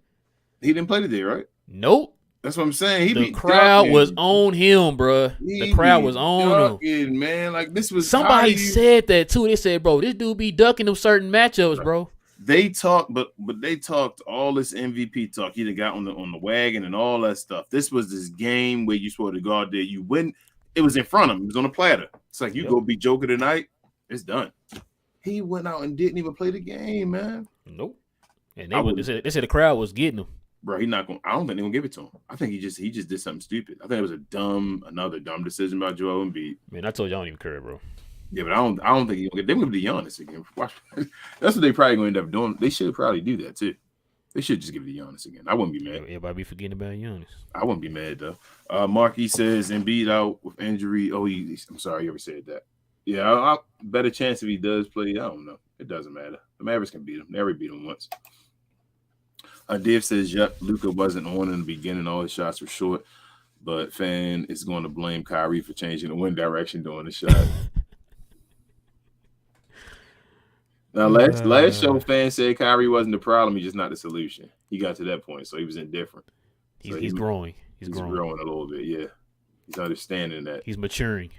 He didn't play today, right? Nope. That's what I'm saying. The crowd was on him, bro. The crowd was on him, man. Like this was somebody said that too. They said, bro, this dude be ducking them certain matchups, bro. They talked, but they talked all this MVP talk. He got on the wagon and all that stuff. This was this game where you supposed to go out there. You win. It was in front of him. It was on a platter. It's like you go beat Joker tonight. It's done. He went out and didn't even play the game, man. Nope. And they said the crowd was getting him. Bro, he's not going. I don't think they're gonna give it to him. I think he just did something stupid. I think it was another dumb decision by Joel Embiid. Man, I told you I don't even care, bro. Yeah, but I don't think he's gonna get. They're gonna be Giannis again. Watch. That's what they probably gonna end up doing. They should probably do that too. They should just give it to Giannis again. I wouldn't be mad. Everybody be forgetting about Giannis. I wouldn't be mad though. Marquis says Embiid out with injury. Oh, I'm sorry, you ever said that. Yeah, better chance if he does play. I don't know. It doesn't matter. The Mavericks can beat him. They already beat him once. Dave says, yep, Luka wasn't on in the beginning. All his shots were short, but fan is going to blame Kyrie for changing the wind direction during the shot. Now, last show, fans said Kyrie wasn't the problem. He's just not the solution. He got to that point, so he was indifferent. He's growing. He's growing a little bit, yeah. He's understanding that. He's maturing.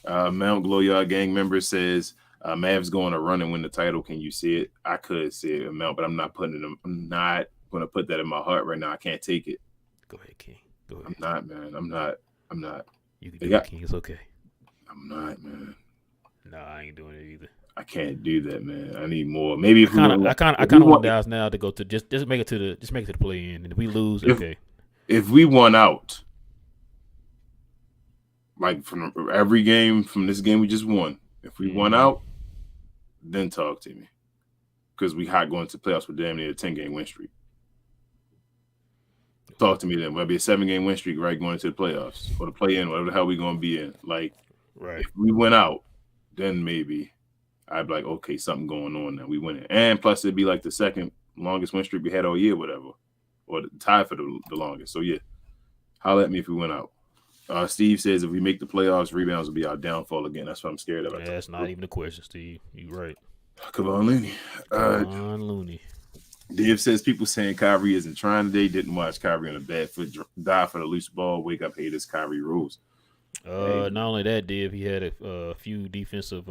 Mount Glowyard gang member says, Mavs going to run and win the title. Can you see it? I could see it, Mount, but I'm not going to put that in my heart right now. I can't take it. Go ahead, King. Go ahead. I'm not, man. I'm not. You can do it, King. It's okay. I'm not, man. No, I ain't doing it either. I can't do that, man. I need more. Maybe if I kind of want Dallas now to go to just make it to the play in, and if we lose, okay. If we won out, like from every game from this game we just won, if we won out, then talk to me, because we hot going to playoffs with damn near a 10-game win streak. Talk to me then. Will it be a 7-game win streak, right, going into the playoffs or the play-in, whatever the hell we gonna be in? Like, right. If we went out, then maybe I'd be like, okay, something going on now. We win it, and plus it'd be like the second longest win streak we had all year, whatever, or the tie for the longest. So yeah, holler at me if we went out. Steve says if we make the playoffs, rebounds will be our downfall again. That's what I'm scared of. Yeah, that's not even a question, Steve. You right. Come on, Looney. Come on, Looney. Dave says people saying Kyrie isn't trying today. Didn't watch Kyrie on a bad foot, die for the loose ball. Wake up, haters. Kyrie rules. Not only that, Dave, he had a few defensive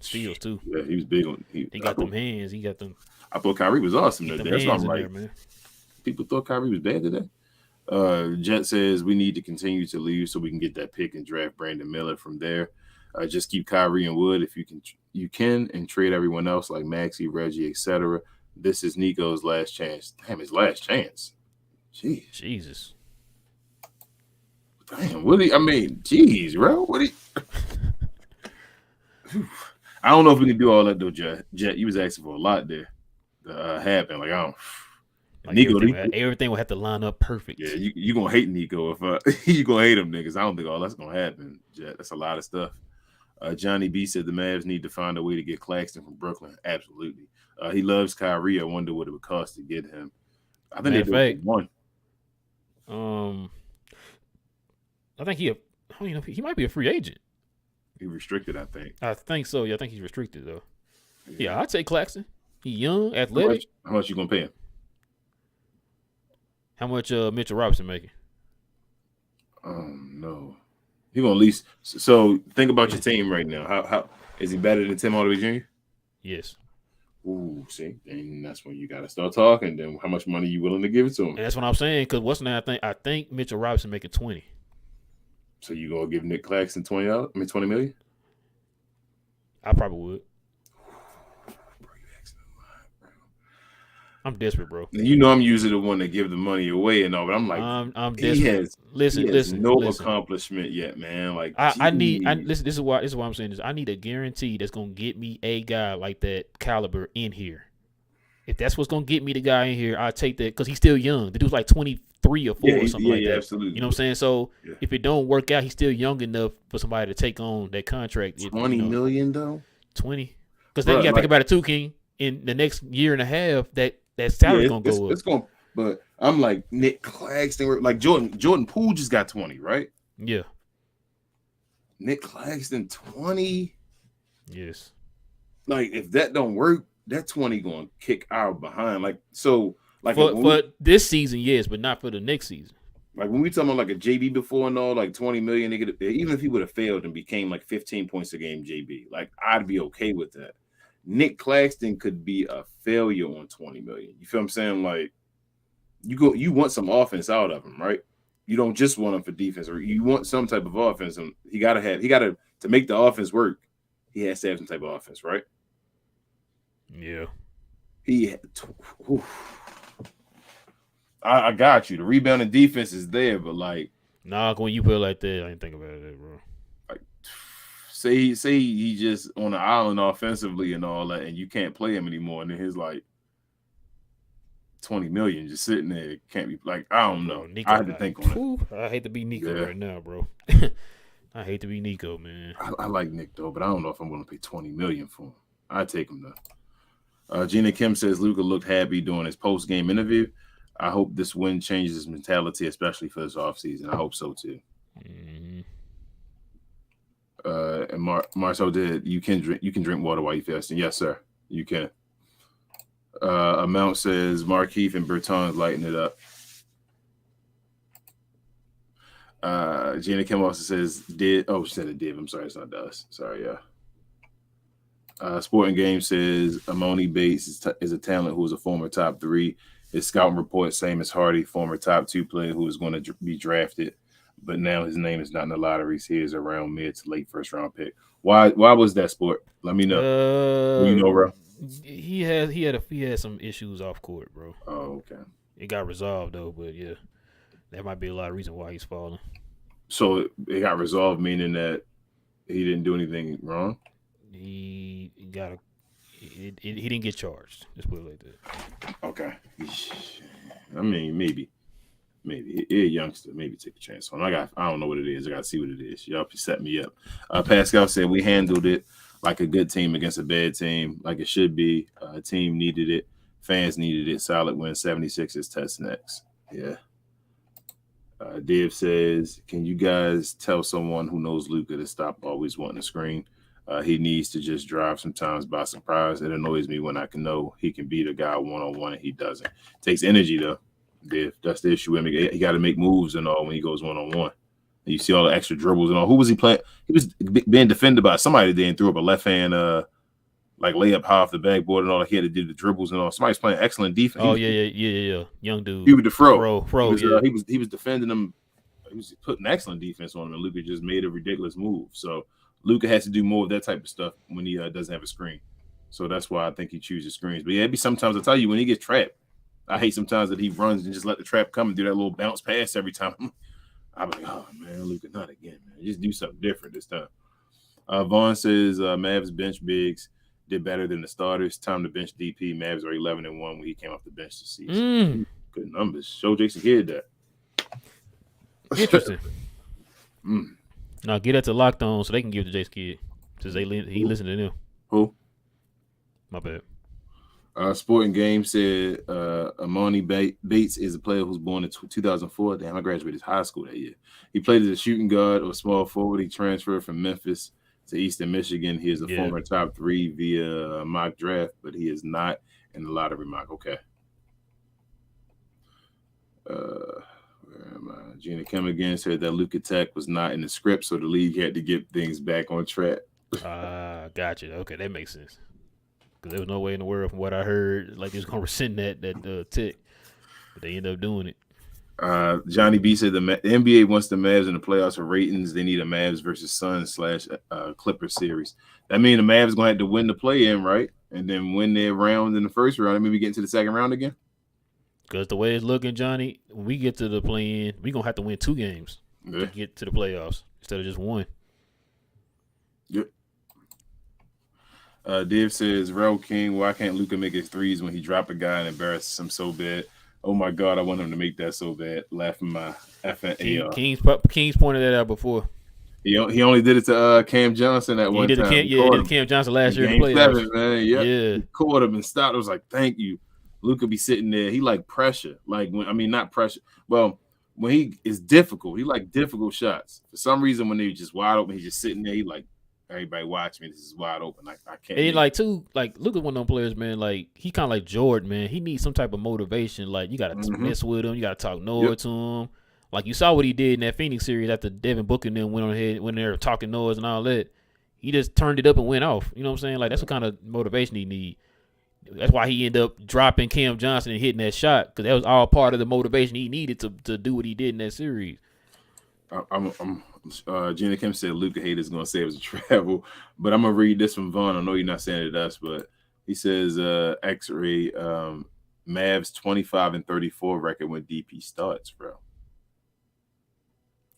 steals too. Yeah, he was big on. He got them hands. He got them. I thought Kyrie was awesome today. That's what I'm like. Man. People thought Kyrie was bad today. Jet says we need to continue to lose so we can get that pick and draft Brandon Miller from there. Just keep Kyrie and Wood if you can, and trade everyone else like Maxey, Reggie, etc. This is Nico's last chance. Damn, his last chance. Jeez. Jesus. Damn, jeez, bro. I don't know if we can do all that though, Jet. You was asking for a lot there to happen. Like I don't. Like Nico, everything will have to line up perfect. Yeah, you gonna hate Nico if you gonna hate him, niggas. I don't think all that's gonna happen, Jet. That's a lot of stuff. Johnny B said the Mavs need to find a way to get Claxton from Brooklyn. Absolutely. He loves Kyrie. I wonder what it would cost to get him. I think they one. I think I don't even know, he might be a free agent. He restricted, I think. I think so. Yeah, I think he's restricted though. Yeah, I'd take Claxton. He young, How athletic. much you gonna pay him? How much Mitchell Robinson making? No. He gonna at least. So think about your team right now. How is he better than Tim Hardaway Jr.? Yes. Ooh, see, and that's when you gotta start talking. Then how much money you willing to give it to him? And that's what I'm saying. Because what's now? I think Mitchell Robinson making 20. So you gonna give Nick Claxton $20 million? I probably would. I'm desperate, bro. And you know I'm usually the one that give the money away and all, but I'm like, I'm desperate. He has no accomplishment yet, man. Like I need. Listen, this is why I'm saying this. I need a guarantee that's gonna get me a guy like that caliber in here. If that's what's gonna get me the guy in here, I'll take that because he's still young. The dude's like 23 or 4 or something like that. Absolutely. You know what I'm saying? So if it don't work out, he's still young enough for somebody to take on that contract. $20 million though. 20. Because then you got to think about it too, King. In the next year and a half, that salary's gonna go up. It's going. But I'm like Nick Claxton, like Jordan Poole just got 20, right? Yeah. Nick Claxton 20. Yes. Like if that don't work, that 20 going to kick our behind. Like so, like for this season, yes, but not for the next season. Like when we talking about like a JB before and all, like 20 million, even if he would have failed and became like 15 points a game, JB, like I'd be okay with that. Nick Claxton could be a failure on 20 million. You feel what I'm saying? Like you want some offense out of him, right? You don't just want him for defense, or you want some type of offense, and he gotta to make the offense work. He has to have some type of offense, right? Yeah. I got you. The rebounding defense is there, but like, nah, when you put it like that, I didn't think about it, bro. Like, say he just on the island offensively and all that, and you can't play him anymore, and then his like 20 million just sitting there. It can't be like, I don't know. Nico, I had to think on it. I hate to be Nico right now, bro. I hate to be Nico, man. I like Nick though, but I don't know if I'm going to pay 20 million for him. I'd take him though. Gina Kim says Luka looked happy during his post game interview. I hope this win changes his mentality, especially for this offseason. I hope so too. Mm-hmm. And Marcel did. You can drink water while you fasting. Yes, sir. You can. Amount says Markeith and Bertans lighting it up. Gina Kim also says did. Oh, she said it did. I'm sorry, it's not Dallas. Sorry, yeah. Sporting Game says Amoni Bates is a talent who is a former top 3. His scouting report, same as Hardy, former top 2 player who is going to be drafted, but now his name is not in the lottery. He is around mid to late first round pick. Why was that, Sport? Let me know. You know, bro. He had some issues off court, bro. Oh, okay. It got resolved though, but yeah, that might be a lot of reason why he's falling. So it got resolved, meaning that he didn't do anything wrong. He didn't get charged. Let's put it like that. Okay. I mean, maybe a youngster, maybe take a chance on. I don't know what it is. I got to see what it is. Y'all set me up. Pascal said we handled it like a good team against a bad team, like it should be. Team needed it. Fans needed it. Solid win. 76ers test next. Yeah. Div says, can you guys tell someone who knows Luka to stop always wanting to screen? He needs to just drive sometimes by surprise. It annoys me when I can know he can beat a guy one-on-one and he doesn't. It takes energy, though. Div, that's the issue with him. He got to make moves and all when he goes one-on-one. And you see all the extra dribbles and all. Who was he playing? He was being defended by somebody there and threw up a left-hand like layup high off the backboard and all. He had to do the dribbles and all. Somebody's playing excellent defense. Oh, yeah. Young dude. He was the fro. Yeah. He was defending him. He was putting excellent defense on him, and Luka just made a ridiculous move. So Luka has to do more of that type of stuff when he doesn't have a screen. So that's why I think he chooses screens. But yeah, it'd be sometimes I tell you when he gets trapped. I hate sometimes that he runs and just let the trap come and do that little bounce pass every time. I'm like, oh man, Luka, not again, man. Just do something different this time. Vaughn says Mavs bench bigs did better than the starters. Time to bench DP. Mavs are 11-1 when he came off the bench this season. Good numbers. Show Jason Kidd that. Interesting. Now get that to Locked On so they can give it to Jason Kidd since he listened to them. Who? My bad. Sporting Game said Amani Bates is a player who's born in 2004. Damn, I graduated high school that year. He played as a shooting guard or small forward. He transferred from Memphis to Eastern Michigan. He is a former top 3 via mock draft, but he is not in the lottery mock. Okay. Where am I? Gina Kim again said that Luka Tech was not in the script, so the league had to get things back on track. Gotcha. Okay, that makes sense. Because there was no way in the world, from what I heard, like they was gonna rescind that Tech, but they ended up doing it. Johnny B said the NBA wants the Mavs in the playoffs for ratings. They need a Mavs versus Suns / Clippers series. That means the Mavs gonna have to win the play-in, right? And then win their round in the first round and maybe get into the second round again. Because the way it's looking, Johnny, when we get to the play-in, we're going to have to win 2 games to get to the playoffs instead of just 1. Yep. Div says, Rel King, why can't Luka make his threes when he drop a guy and embarrasses him so bad? Oh, my God, I want him to make that so bad. Laughing my effing AR. King's pointed that out before. He only did it to Cam Johnson at one time. He did Cam Johnson last year in the playoffs. 7, man. Yep. Yeah. He caught him and stopped. I was like, thank you. Luka be sitting there. He like pressure. Like not pressure. Well, when he is difficult, he like difficult shots. For some reason, when they just wide open, he's just sitting there. He like, everybody watch me. This is wide open. I can't. And Luka's one of them players, man. Like he kind of like Jordan, man. He needs some type of motivation. Like you got to mess with him. You got to talk noise to him. Like you saw what he did in that Phoenix series after Devin Booker and them went on ahead when they were talking noise and all that. He just turned it up and went off. You know what I'm saying? Like that's what kind of motivation he need. That's why he ended up dropping Cam Johnson and hitting that shot because that was all part of the motivation he needed to do what he did in that series. Gina Kim said Luka haters going to say it was a travel, but I'm going to read this from Vaughn. I know you're not saying it to us, but he says X-Ray Mavs 25-34 record when DP starts, bro.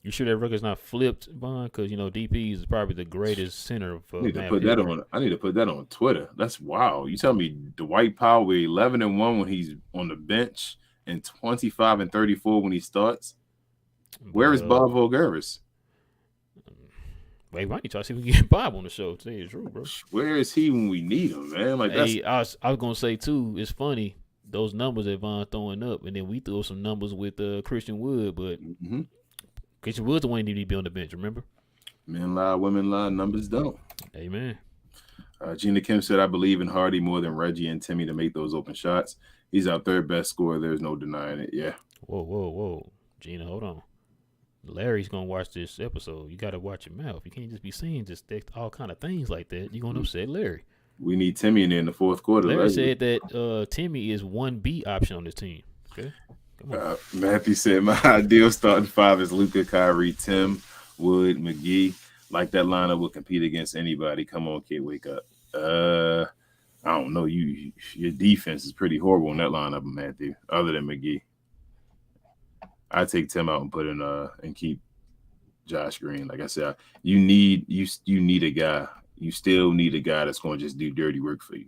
You sure that record's not flipped, Vaughn? Because, DP is probably the greatest center for I need to put that on Twitter. That's wild. You tell me Dwight Powell with 11-1 when he's on the bench and 25-34 when he starts. Where is Bob Voulgaris? Wait, why don't you try to see if we can get Bob on the show? To tell you the truth, bro. Where is he when we need him, man? Like I was gonna say too. It's funny those numbers that Von throwing up, and then we threw some numbers with Christian Wood, but Christian Wood's the one who needed to be on the bench. Remember? Men lie, women lie, numbers don't. Amen. Gina Kim said, "I believe in Hardy more than Reggie and Timmy to make those open shots. He's our third best scorer. There's no denying it." Yeah. Whoa, Gina, hold on. Larry's gonna watch this episode. You gotta watch your mouth. You can't just be saying just all kind of things like that. You're gonna upset Larry. We need Timmy in there in the fourth quarter. Larry said that Timmy is 1B option on this team. Okay. Come on. Matthew said my ideal starting 5 is Luka, Kyrie, Tim, Wood, McGee. Like that lineup will compete against anybody. Come on, kid, wake up. I don't know. Your defense is pretty horrible in that lineup, Matthew. Other than McGee. I take Tim out and put in and keep Josh Green. Like I said, you need a guy. You still need a guy that's going to just do dirty work for you,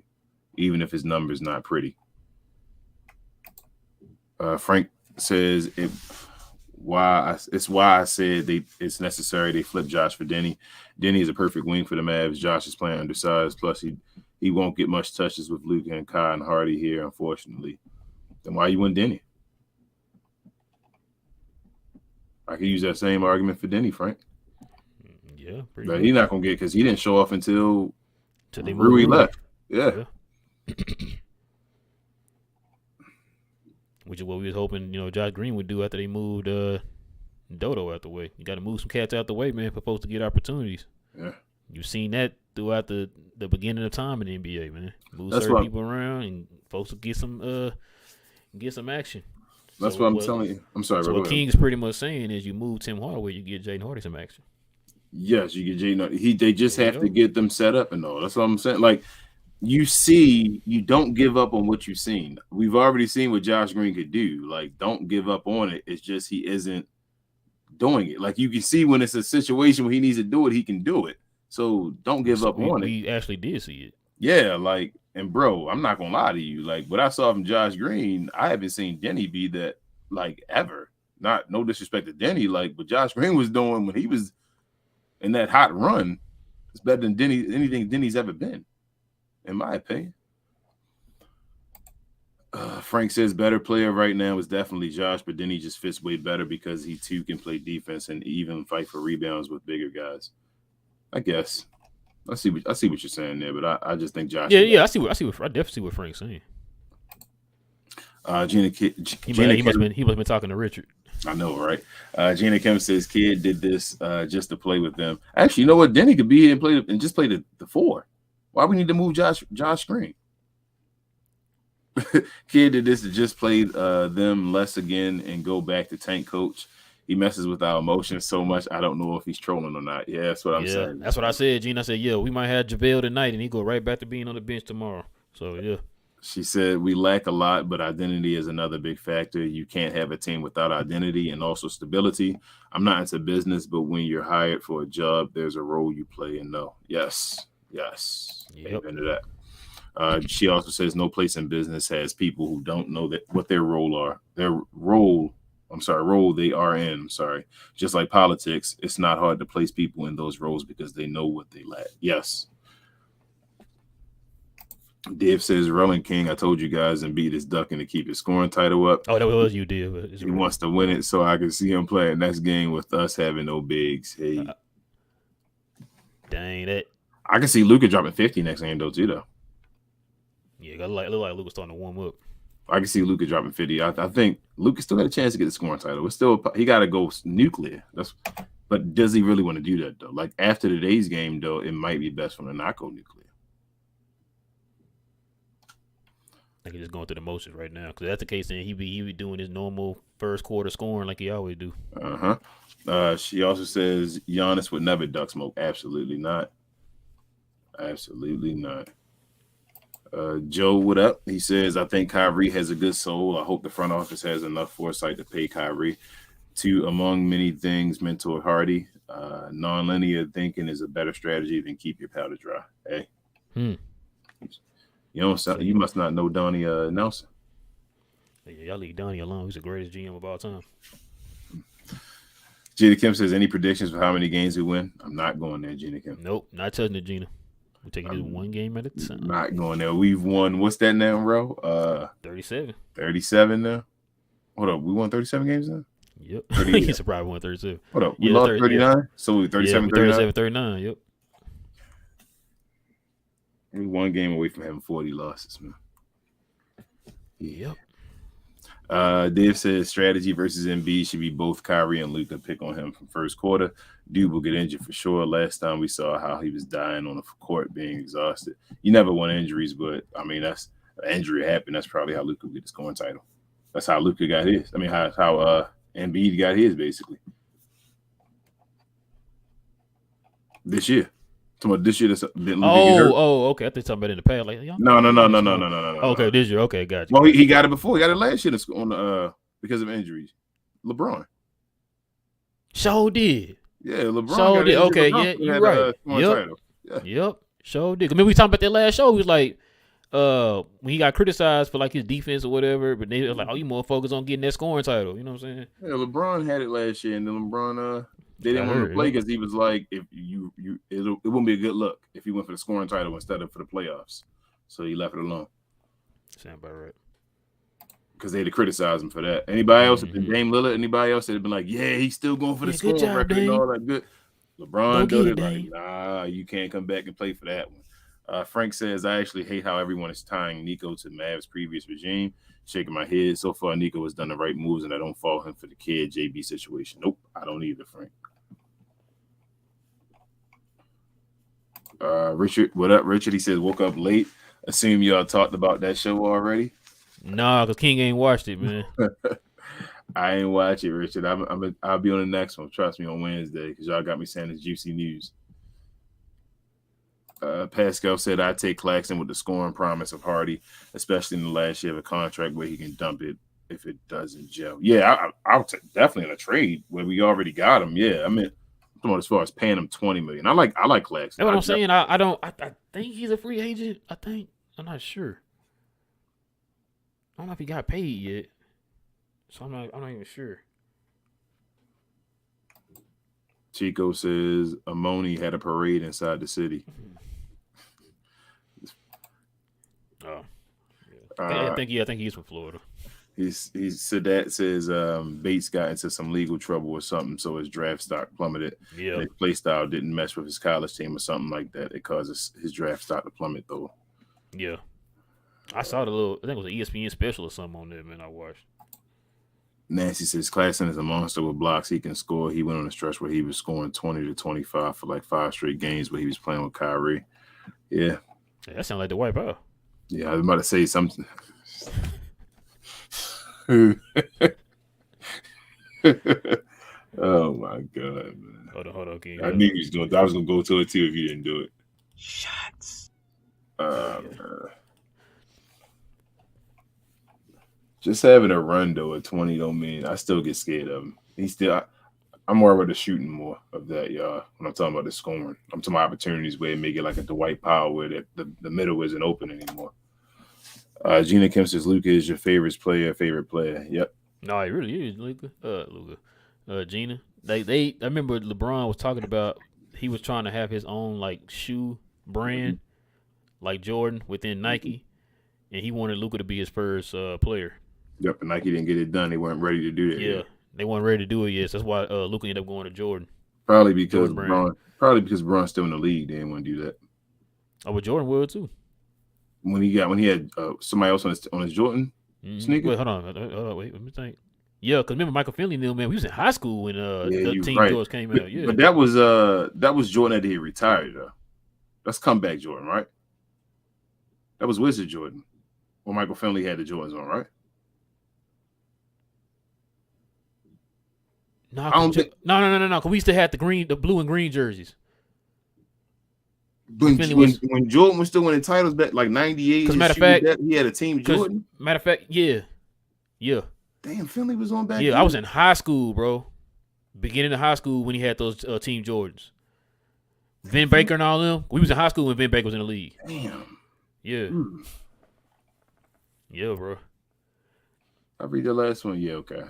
even if his number's not pretty. Frank says it's why I said it's necessary they flip Josh for Denny. Denny is a perfect wing for the Mavs. Josh is playing undersized. Plus he won't get much touches with Luka and Kai and Hardy here, unfortunately. Then why you want Denny? I could use that same argument for Denny, Frank. Yeah, but he's not gonna get because he didn't show off until Rui left. Yeah. Which is what we was hoping, Josh Green would do after they moved Dodo out the way. You got to move some cats out the way, man, for folks to get opportunities. Yeah. You've seen that throughout the beginning of time in the NBA, man. Move certain people around and folks will get some action. That's what I'm telling you. I'm sorry, so what King's pretty much saying is you move Tim Hardaway, you get Jaden Hardy some action. Yes, you get Jaden. They just have to get them set up and all. That's what I'm saying. Like, you don't give up on what you've seen. We've already seen what Josh Green could do. Like, don't give up on it. It's just he isn't doing it. Like, you can see when it's a situation where he needs to do it, he can do it. So don't give up on it. We actually did see it. Yeah, like, and bro, I'm not gonna lie to you. Like, what I saw from Josh Green, I haven't seen Denny be that like ever. No disrespect to Denny, like, but Josh Green was doing when he was in that hot run, it's better than anything Denny's ever been, in my opinion. Frank says better player right now is definitely Josh, but then he just fits way better because he too can play defense and even fight for rebounds with bigger guys. I guess. I see what you're saying there, but I just think Josh. Yeah. I definitely see what Frank's saying. He must have been talking to Richard. I know, right? Gina Kim says Kid did this just to play with them. Actually, you know what? Denny could be here and just play the 4. Why we need to move Josh Green? Kid did this to just play them less again and go back to tank coach. He messes with our emotions so much. I don't know if he's trolling or not. Yeah, that's what I'm saying. That's what I said, Gene. I said, yeah, we might have JaVale tonight, and he go right back to being on the bench tomorrow. So, yeah. She said, we lack a lot, but identity is another big factor. You can't have a team without identity and also stability. I'm not into business, but when you're hired for a job, there's a role you play and know. Yes. Yep. Amen to that. She also says no place in business has people who don't know that what their role they are in. Just like politics, it's not hard to place people in those roles because they know what they lack. Yes. Dave says, Rolling King, I told you guys Embiid is ducking to keep his scoring title up. Oh, that was you, Dave. He wants to win it so I can see him play next game with us having no bigs. Hey. Dang that. I can see Luka dropping 50 next game, though, too, though. Yeah, it look like Luka's starting to warm up. I can see Luka dropping 50. I think Luka still got a chance to get the scoring title. He got to go nuclear. But does he really want to do that, though? Like, after today's game, though, it might be best for him to not go nuclear. I think he's just going through the motions right now. Because if that's the case, then he be doing his normal first quarter scoring like he always do. She also says Giannis would never duck smoke. Absolutely not. Absolutely not. Joe, what up? He says, I think Kyrie has a good soul. I hope the front office has enough foresight to pay Kyrie to, among many things, mentor Hardy. Non-linear thinking is a better strategy than keep your powder dry. Hey. You must not know Donnie Nelson. Yeah, y'all leave Donnie alone. He's the greatest GM of all time. Gina Kim says, any predictions for how many games we win? I'm not going there, Gina Kim. Nope, not touching it, Gina. We're taking this one game at a time. Not going there. We've won, what's that now, bro? 37. 37 now? Hold up, we won 37 games now? Yep. He's surprised we won 37. Hold up, we lost 39? Yeah. So we 37, 39? 39, yep. We're one game away from having 40 losses, man. Yep. Dave says strategy versus Embiid should be both Kyrie and Luka. Pick on him from first quarter. Dude will get injured for sure. Last time we saw how he was dying on the court, being exhausted. You never want injuries, but I mean that's an injury happened. That's probably how Luka get the scoring title. That's how Luka got his. I mean how Embiid got his basically this year. This year that's been hurt. Okay. I think talking about in the past. Like, no. Okay, this year. Okay, gotcha. Well, he got it before. He got it last year on because of injuries. LeBron. Sure did. Yeah, LeBron. Sure did. Okay, LeBron you're right. Yep. Sure did. I mean, we talking about that last show. He was like, when he got criticized for like his defense or whatever, but they were like, "Oh, you more focused on getting that scoring title." You know what I'm saying? Yeah, LeBron had it last year, and then LeBron they didn't want to play because he was like, if it wouldn't be a good look if he went for the scoring title instead of for the playoffs. So he left it alone. Sound about right. Because they had to criticize him for that. Anybody else, if Dame Lillard, anybody else, they'd been like, yeah, he's still going for the scoring record and all that good. LeBron did it like, nah, you can't come back and play for that one. Frank says, I actually hate how everyone is tying Nico to Mavs' previous regime. Shaking my head. So far, Nico has done the right moves, and I don't fault him for the kid JB situation. Nope, I don't either, Frank. Richard, what up, Richard? He says, woke up late. Assume y'all talked about that show already? Nah, because King ain't watched it, man. I ain't watch it, Richard. I'll be on the next one. Trust me, on Wednesday, because y'all got me saying this juicy news. Pascal said, I take Claxton with the scoring promise of Hardy, especially in the last year of a contract where he can dump it if it doesn't gel. Yeah, I'll definitely in a trade where we already got him. Yeah, I mean, as far as paying him $20 million. I like Claxton. That's what I'm saying. I think he's a free agent. I'm not sure. I don't know if he got paid yet. So I'm not even sure. Chico says Amoni had a parade inside the city. I think he's from Florida. Sadat says Bates got into some legal trouble or something, so his draft stock plummeted. Yeah. And his play style didn't mesh with his college team or something like that. It causes his draft stock to plummet, though. Yeah. I saw I think it was an ESPN special or something on there, man. I watched. Nancy says Claxton is a monster with blocks. He can score. He went on a stretch where he was scoring 20 to 25 for like 5 straight games where he was playing with Kyrie. Yeah. That sounds like the wipe out. Yeah, I was about to say something. Oh my god, man! Hold on, King. I knew he was going. I was gonna go to it too if you didn't do it. Shots. Just having a run though at 20 don't mean I still get scared of him. I'm more about the shooting more of that, y'all. When I'm talking about the scoring, I'm talking about opportunities where it make it like a Dwight Powell where the middle isn't open anymore. Gina Kim says Luka is your favorite player. Yep. No, he really is Luka. Gina. I remember LeBron was talking about he was trying to have his own like shoe brand, like Jordan within Nike, and he wanted Luka to be his first player. Yep, and Nike didn't get it done. They weren't ready to do that. Yeah, they weren't ready to do it yet. So that's why Luka ended up going to Jordan. Probably because Bron's still in the league. They didn't want to do that. Oh, but Jordan would too. When he had somebody else on his Jordan sneaker. Wait, hold on, wait, let me think. Yeah, because remember Michael Finley knew, man, we was in high school when the Team right. George came out. Yeah, but that was Jordan after he retired though. That's comeback Jordan, right? That was Wizard Jordan. When Michael Finley had the Jordans on, right? No. Because we used to have the blue and green jerseys. When Jordan was still winning titles back like 98, because matter of fact, he had a team Jordan. Matter of fact, yeah. Damn, Finley was on back. Yeah, then. I was in high school, bro. Beginning of high school when he had those Team Jordans. Vin Baker and all them. We was in high school when Vin Baker was in the league. Damn. Yeah. Yeah, bro. I read the last one. Yeah, okay.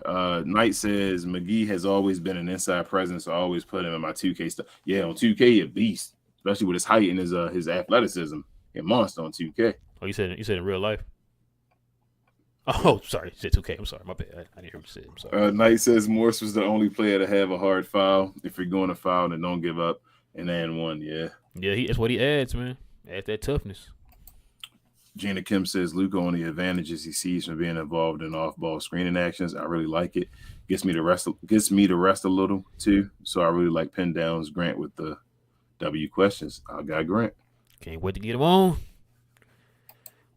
Knight says McGee has always been an inside presence. So I always put him in my 2K stuff. Yeah, on 2K, he a beast, especially with his height and his athleticism. A monster on 2K. Oh, you said in real life? Oh, sorry. You said 2K. I'm sorry. My bad. I didn't hear what you said. I'm sorry. Knight says Morse was the only player to have a hard foul. If you're going to foul, then don't give up. And one, yeah. Yeah, that's what he adds, man. Add that toughness. Gina Kim says Luka on the advantages he sees from being involved in off-ball screening actions. I really like it. Gets me to rest a little too. So I really like pin downs Grant with the W questions. I got Grant. Can't wait to get him on.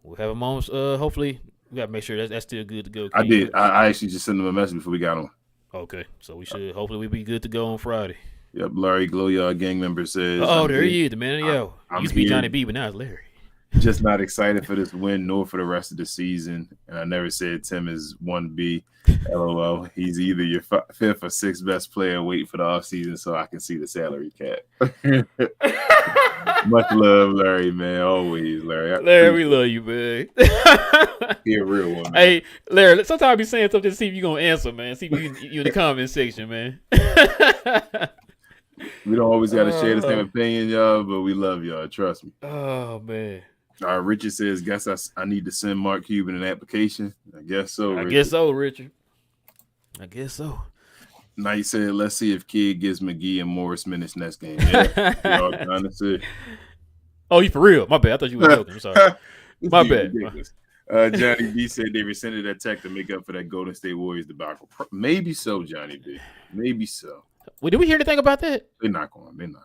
We'll have him on. Hopefully, we gotta make sure that's still good to go. I did. I actually just sent him a message before we got on. Okay, so we should hopefully we be good to go on Friday. Yep, Larry Glow Yard gang member says. Oh, there he is, the man. Yo, he used to be Johnny B, but now it's Larry. Just not excited for this win nor for the rest of the season. And I never said Tim is 1B. LOL. He's either your fifth or sixth best player waiting for the offseason so I can see the salary cap. Much love, Larry, man. Always, Larry. Larry, we love you, man. Be a real one. Man. Hey, Larry, sometimes I be saying something to see if you're going to answer, man. See if you in the comment section, man. We don't always got to share the same opinion, y'all, but we love y'all. Trust me. Oh, man. Richard says, guess I need to send Mark Cuban an application. I guess so, Richard. I guess so, Richard. I guess so. Knight said, let's see if Kid gives McGee and Morris minutes next game. Yeah, y'all trying to say. Oh, you for real? My bad. I thought you were joking. I'm sorry. My bad. Johnny B said they rescinded that tech to make up for that Golden State Warriors debacle. Maybe so, Johnny B. Maybe so. Wait, did we hear anything about that? They're not going.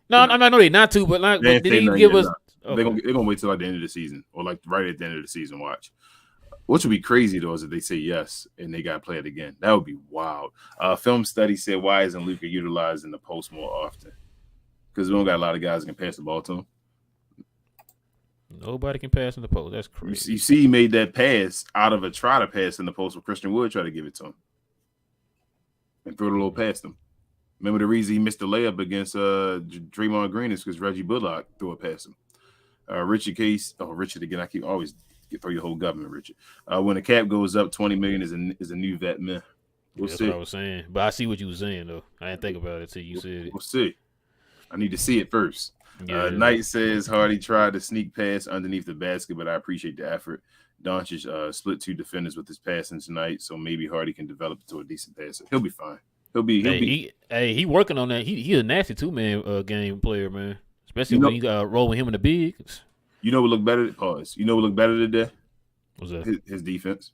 No, I know they not to, but like, did he give us? Okay. They're gonna wait till like the end of the season, or like right at the end of the season. Watch. What would be crazy though is if they say yes and they got to play it again. That would be wild. Film study said why isn't Luka utilized in the post more often? Because we don't got a lot of guys that can pass the ball to him. Nobody can pass in the post. That's crazy. You see, he made that pass out of a try to pass in the post where Christian Wood tried to give it to him and threw it a little past him. Remember the reason he missed the layup against Draymond Green is because Reggie Bullock threw it past him. Richard again. I keep always throw your whole government, Richard. When the cap goes up, $20 million is a new vet, man. That's what I was saying. But I see what you were saying though. I didn't think about it till you said it. We'll see. I need to see it first. Yeah. Knight says Hardy tried to sneak pass underneath the basket, but I appreciate the effort. Doncic split 2 defenders with his passing tonight, so maybe Hardy can develop into a decent passer. He'll be fine. He'll be. He working on that. He a nasty 2-man game player, man. Especially You know- when you got rolling him in the bigs. You know what looked better? Pause. You know what looked better today? What's that? His defense.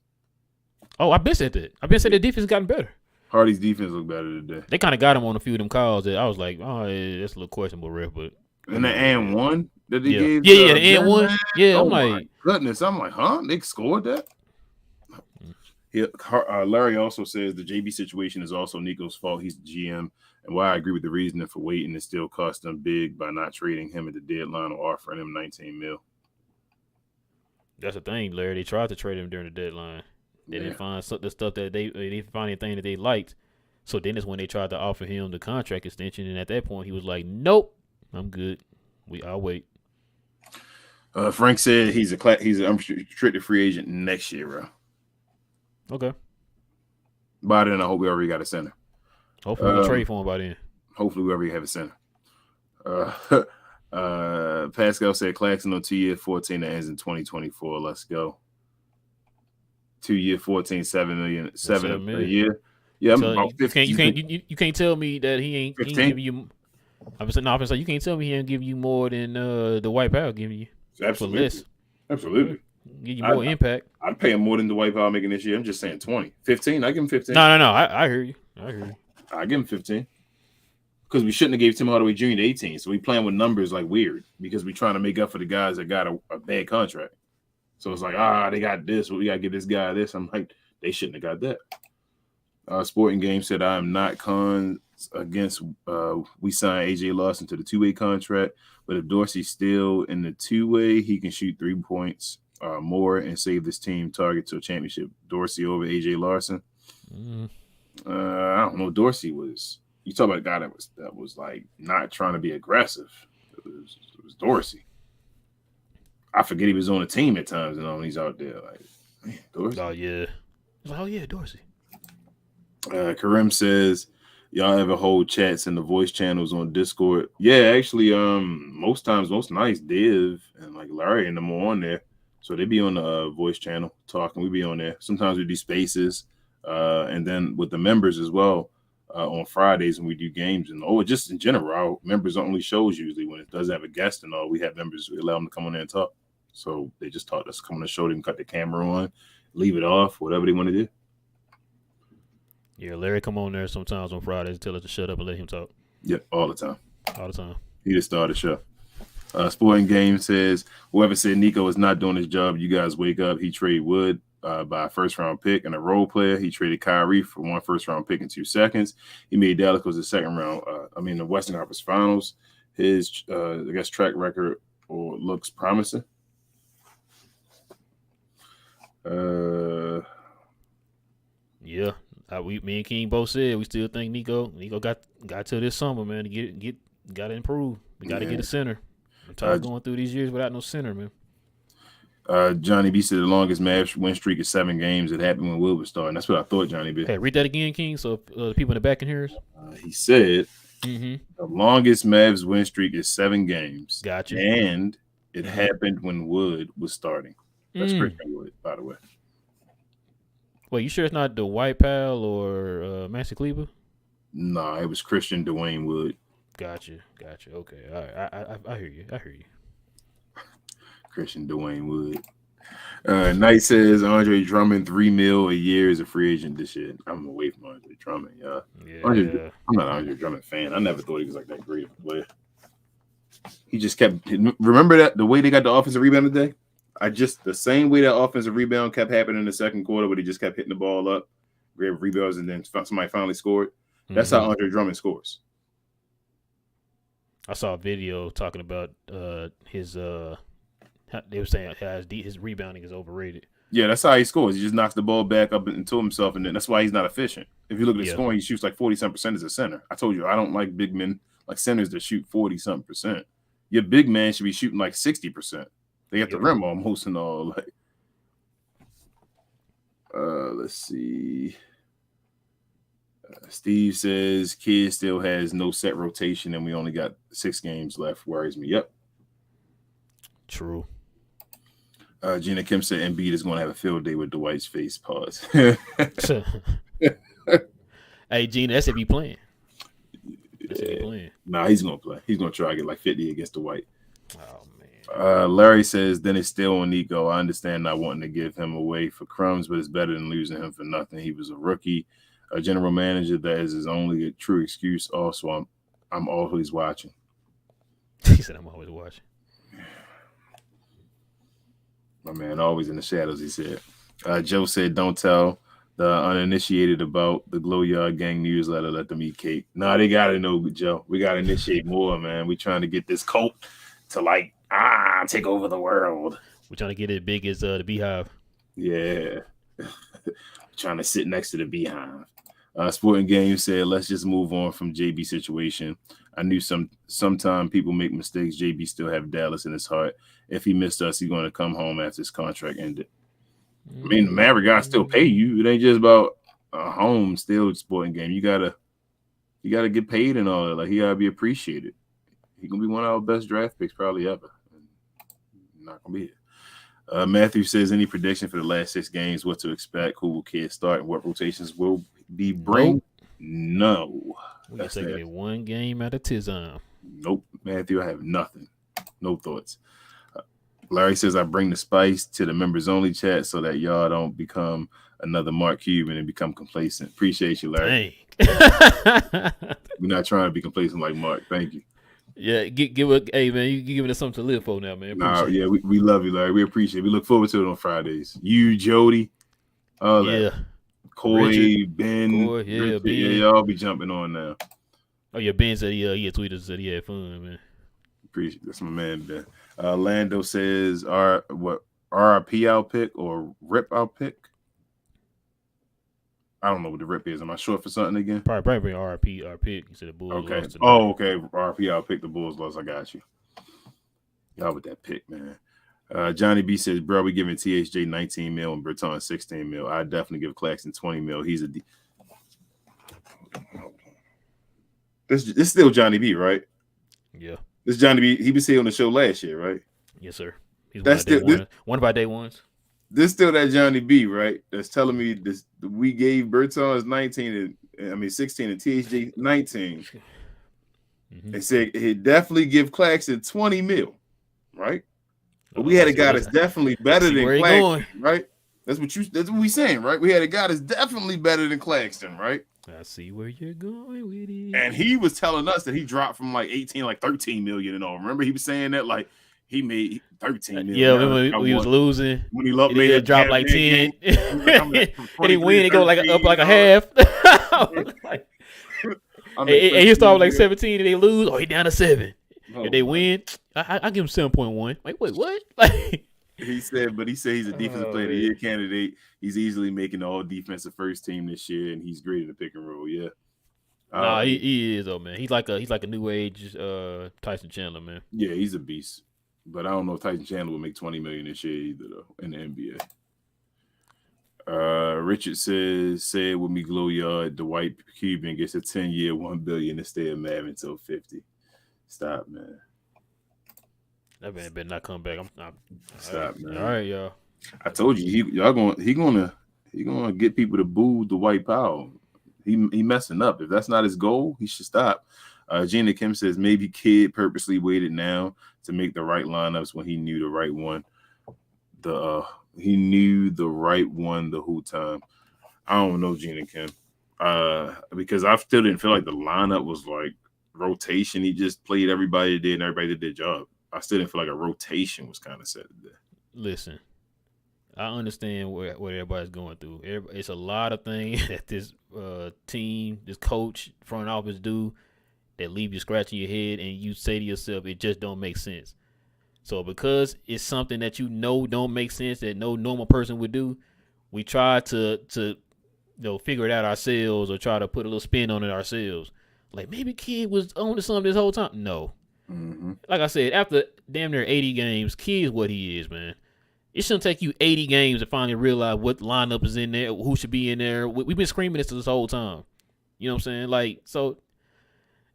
Oh, I've been said that. I've been said the defense gotten better. Hardy's defense looked better today. They kind of got him on a few of them calls that I was like, oh, yeah, that's a little questionable, ref, but. And the and one that they Yeah, gave. the and one. Yeah, oh I'm my like, goodness. I'm like, huh? They scored that? Yeah, Larry also says the JB situation is also Nico's fault. He's the GM. And why I agree with the reasoning for waiting, it still cost them big by not trading him at the deadline or offering him $19 million. that's the thing, Larry. They tried to trade him during the deadline. They didn't find the stuff that they didn't find anything that they liked. So then it's when they tried to offer him the contract extension, and at that point he was like, "Nope, I'm good. I'll wait." Frank said he's an unrestricted free agent next year, bro. Okay. By then, I hope we already got a center. Hopefully we trade for him by then. Hopefully we already have a center. Pascal said Claxton on 2-year 14 that ends in 2024. Let's go. 2-year 14, $7 million a year. Yeah, I'm about 15. You can't tell me that he ain't giving you. I'm saying you can't tell me he ain't give you more than the White Powell giving you. Absolutely. Absolutely. Give you more impact. I'd pay him more than the White Powell making this year. I'm just saying 20. 15. I give him 15. No. I hear you. I give him 15. Because we shouldn't have gave Tim Hardaway Jr. to 18. So we playing with numbers like weird because we trying to make up for the guys that got a bad contract. So it's like, they got this. Well, we got to give this guy this. I'm like, they shouldn't have got that. Sporting Game said, I am not cons against we signed A.J. Lawson to the 2-way contract. But if Dorsey's still in the 2-way, he can shoot 3 points more and save this team target to a championship. Dorsey over A.J. Larson. I don't know. Dorsey was – you talk about a guy that was like not trying to be aggressive. It was Dorsey. I forget he was on the team at times and when he's out there. Like, man, Dorsey. Oh, yeah, Dorsey. Kareem says, y'all ever hold chats in the voice channels on Discord? Yeah, actually, most nights, Div and like Larry and them are on there. So they be on the voice channel talking. We be on there. Sometimes we do spaces. And then with the members as well on Fridays when we do games and just in general, our members only shows usually when it does have a guest and all. We have members, we allow them to come on there and talk. So they just taught us come on the show. They can cut the camera on, leave it off, whatever they want to do. Yeah, Larry come on there sometimes on Fridays and tell us to shut up and let him talk. Yep, all the time. All the time. He just started the show. Sporting Game says, whoever said Nico is not doing his job, you guys wake up. He traded Wood by a first-round pick and a role player. He traded Kyrie for 1 first-round pick in 2 seconds. He made Dallas go to the second round. The Western Conference Finals. His, track record looks promising. Yeah, me and King both said we still think Nico got to this summer, man. To got to improve. We got to get a center. I'm tired of going through these years without no center, man. Johnny B said the longest Mavs win streak is 7 games. It happened when Will was starting. That's what I thought, Johnny B. Hey, read that again, King, so the people in the back can hear us. He said the longest Mavs win streak is 7 games. Gotcha. And it happened when Wood was starting. That's Christian Wood, by the way. Wait, you sure it's not the White Pal or Maxi Kleber? Nah, it was Christian Dwayne Wood. Gotcha. Okay, all right. I hear you. Christian Dwayne Wood. Knight says Andre Drummond $3 million a year is a free agent this year. I'm away from Andre Drummond, y'all. Yeah. I'm not an Andre Drummond fan. I never thought he was like that great of a player. He just kept. Remember that the way they got the offensive rebound today? The same way that offensive rebound kept happening in the second quarter, where they just kept hitting the ball up, grab rebounds, and then somebody finally scored. That's how Andre Drummond scores. I saw a video talking about his. They were saying his rebounding is overrated. Yeah, that's how he scores. He just knocks the ball back up into himself, and then that's why he's not efficient. If you look at the scoring, he shoots like 40-something% as a center. I told you I don't like big men like centers that shoot 40-something%. Your big man should be shooting like 60%. They got the rim almost and all. Like, let's see. Steve says Kid still has no set rotation, and we only got 6 games left. Worries me. Yep. True. Gina Kim said Embiid is going to have a field day with Dwight's face. Pause. Hey, Gina, that's if he playing. That's if he playing. Nah, he's going to play. He's going to try to get like 50 against Dwight. Oh, man. Larry says, then it's still on Nico. I understand not wanting to give him away for crumbs, but it's better than losing him for nothing. He was a rookie, a general manager. That is his only true excuse. Also, I'm always watching. He said, I'm always watching. My man, always in the shadows, he said. Joe said, don't tell the uninitiated about the Glow Yard Gang newsletter. Let them eat cake. Nah, they got to know, Joe. We got to initiate more, man. We trying to get this cult to, like, take over the world. We're trying to get it as big as the Beehive. Yeah. Trying to sit next to the Beehive. Sporting Game said, let's just move on from JB situation. I knew sometime people make mistakes. JB still have Dallas in his heart. If he missed us, he's going to come home after his contract ended. I mean, the Maverick guys still pay you. It ain't just about a home still Sporting Game. You gotta get paid and all that. Like, he gotta be appreciated. He gonna be one of our best draft picks probably ever. Not gonna be it. Matthew says, any prediction for the last 6 games? What to expect? Who will kids start? And what rotations will be bring? No. We're taking it one game at a time. Nope, Matthew, I have nothing. No thoughts. Larry says, I bring the spice to the members only chat so that y'all don't become another Mark Cuban and become complacent. Appreciate you, Larry. Dang. We're not trying to be complacent like Mark. Thank you. Yeah, hey man, you giving us something to live for now, man. Yeah, we love you, Larry. We appreciate it. We look forward to it on Fridays. You, Jody, all that. Coy, Richard, Ben, Richard, Ben. Y'all be jumping on now. Oh yeah, Ben said he tweeted said he had fun, man. Appreciate that's my man, Ben. Lando says, RRP out pick or rip out pick? I don't know what the rip is. Am I short for something again? Probably RRP our pick. He said the Bulls okay. lost. Oh, okay. RRP out pick, the Bulls lost. I got you. Y'all with that pick, man. Johnny B says, bro, we giving THJ 19 mil and Berton 16 mil. I definitely give Claxton 20 mil. He's a This still Johnny B, right? Yeah. This Johnny B, he was here on the show last year, right? Yes, sir. He's one of our day ones. This still that Johnny B, right? That's telling me this. We gave Bertans 16 and THJ 19. Mm-hmm. They said he definitely give Claxton 20 mil, right? But we had a guy that's definitely better than Claxton, right? That's what we saying, right? We had a guy that's definitely better than Claxton, right? I see where you're going with it. And he was telling us that he dropped from like 18, like 13 million and all. Remember, he was saying that like he made 13 million. Yeah, when he was losing. When he made it drop like 10. And he win, he go like up like a half. And he start with like 17 and they lose. Oh, he down to 7. If they win, I give him 7.1. Like, wait, what? Like he said he's a defensive player of the year candidate. He's easily making the all defensive first team this year, and he's great in the pick and roll. Yeah. Nah, he is though, man. He's like a new age Tyson Chandler, man. Yeah, he's a beast. But I don't know if Tyson Chandler will make 20 million this year either, though, in the NBA. Richard said with me, Glow Yard, Dwight Cuban gets a 10-year, $1 billion to stay a Mav until 50. Stop, man. That man better not come back. Stop, man. All right, y'all. I told you he gonna get people to boo Dwight Powell. He messing up. If that's not his goal, he should stop. Gina Kim says maybe Kid purposely waited now to make the right lineups when he knew the right one. He knew the right one the whole time. I don't know, Gina Kim. Because I still didn't feel like the lineup was like rotation. He just played everybody did and everybody did their job. I still didn't feel like a rotation was kind of set there. Listen, I understand what everybody's going through. It's a lot of things that this team, this coach, front office do that leave you scratching your head and you say to yourself, it just don't make sense. So because it's something that you know don't make sense, that no normal person would do, we try to figure it out ourselves or try to put a little spin on it ourselves. Like maybe Kid was on to something this whole time. No. Mm-hmm. Like I said, after damn near 80 games, Kid is what he is, man. It shouldn't take you 80 games to finally realize what lineup is in there, who should be in there. We've been screaming this whole time. You know what I'm saying? Like, so,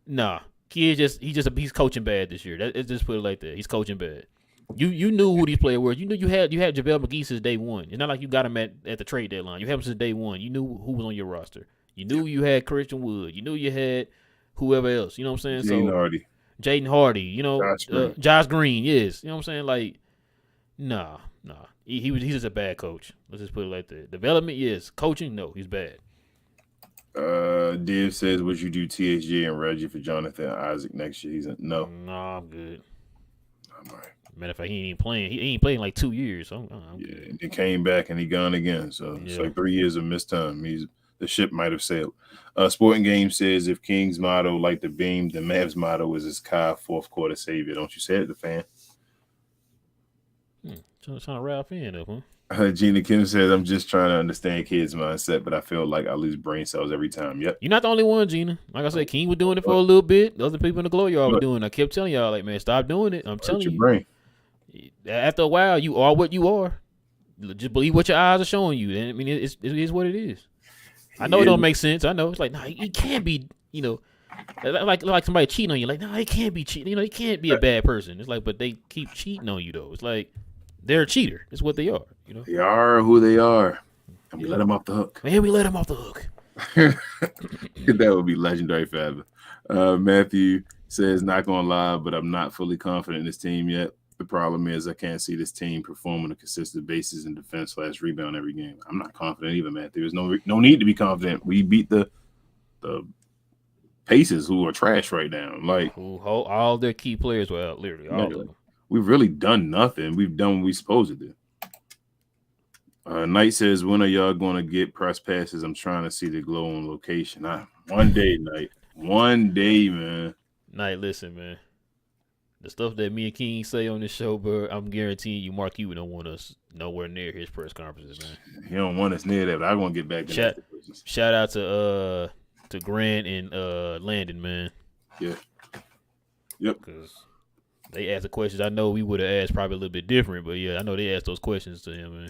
nah. Kid he's coaching bad this year. Let's just put it like that. He's coaching bad. You knew who these players were. You knew you had JaVale McGee since day one. It's not like you got him at the trade deadline. You had him since day one. You knew who was on your roster. You knew you had Christian Wood. You knew you had whoever else. You know what I'm saying? Jaden Hardy. You know, Josh Green. Yes. You know what I'm saying? Like, nah. He's just a bad coach. Let's just put it like that. Development, yes. Coaching, no. He's bad. Div says, would you do THJ and Reggie for Jonathan Isaac next year? He's no. Nah, I'm good. I'm all right. Matter of fact, he ain't playing. He ain't playing in like 2 years. So and he came back and he gone again. So it's like 3 years of missed time. The ship might have sailed. Sporting Game says, if King's motto like the beam, the Mavs motto is his Kai fourth quarter savior. Don't you say it, the fan? Trying to wrap in up, huh? Gina Kim says, I'm just trying to understand kids' mindset, but I feel like I lose brain cells every time. Yep. You're not the only one, Gina. Like I said, King was doing it for a little bit. The other people in the glow yard were doing it. I kept telling y'all, like, man, stop doing it. I'm telling you. Brain. After a while, you are what you are. Just believe what your eyes are showing you. And I mean, it is what it is. I know it don't make sense. I know. It's like, nah, he can't be, you know, like somebody cheating on you. Like, no, he can't be cheating. You know, he can't be a bad person. It's like, but they keep cheating on you, though. It's like, they're a cheater. It's what they are. You know, they are who they are, and we let them off the hook. Man, we let them off the hook. That would be legendary forever. Matthew says, not gonna lie, but I'm not fully confident in this team yet. The problem is I can't see this team perform on a consistent basis in defense/rebound every game. I'm not confident either, Matthew. There's no need to be confident. We beat the Pacers, who are trash right now. Like, all their key players were out, literally all of them. We've really done nothing. We've done what we're supposed to do. Knight says, when are y'all going to get press passes? I'm trying to see the glow on location. One day, Knight. One day, man. Knight, listen, man. The stuff that me and King say on this show, bro, I'm guaranteeing you, Mark Cuban don't want us nowhere near his press conferences, man. He don't want us near that, but I want to get back to shout out to Grant and Landon, man. Yeah. Yep. Because they asked the questions I know we would have asked probably a little bit different, but yeah, I know they asked those questions to him,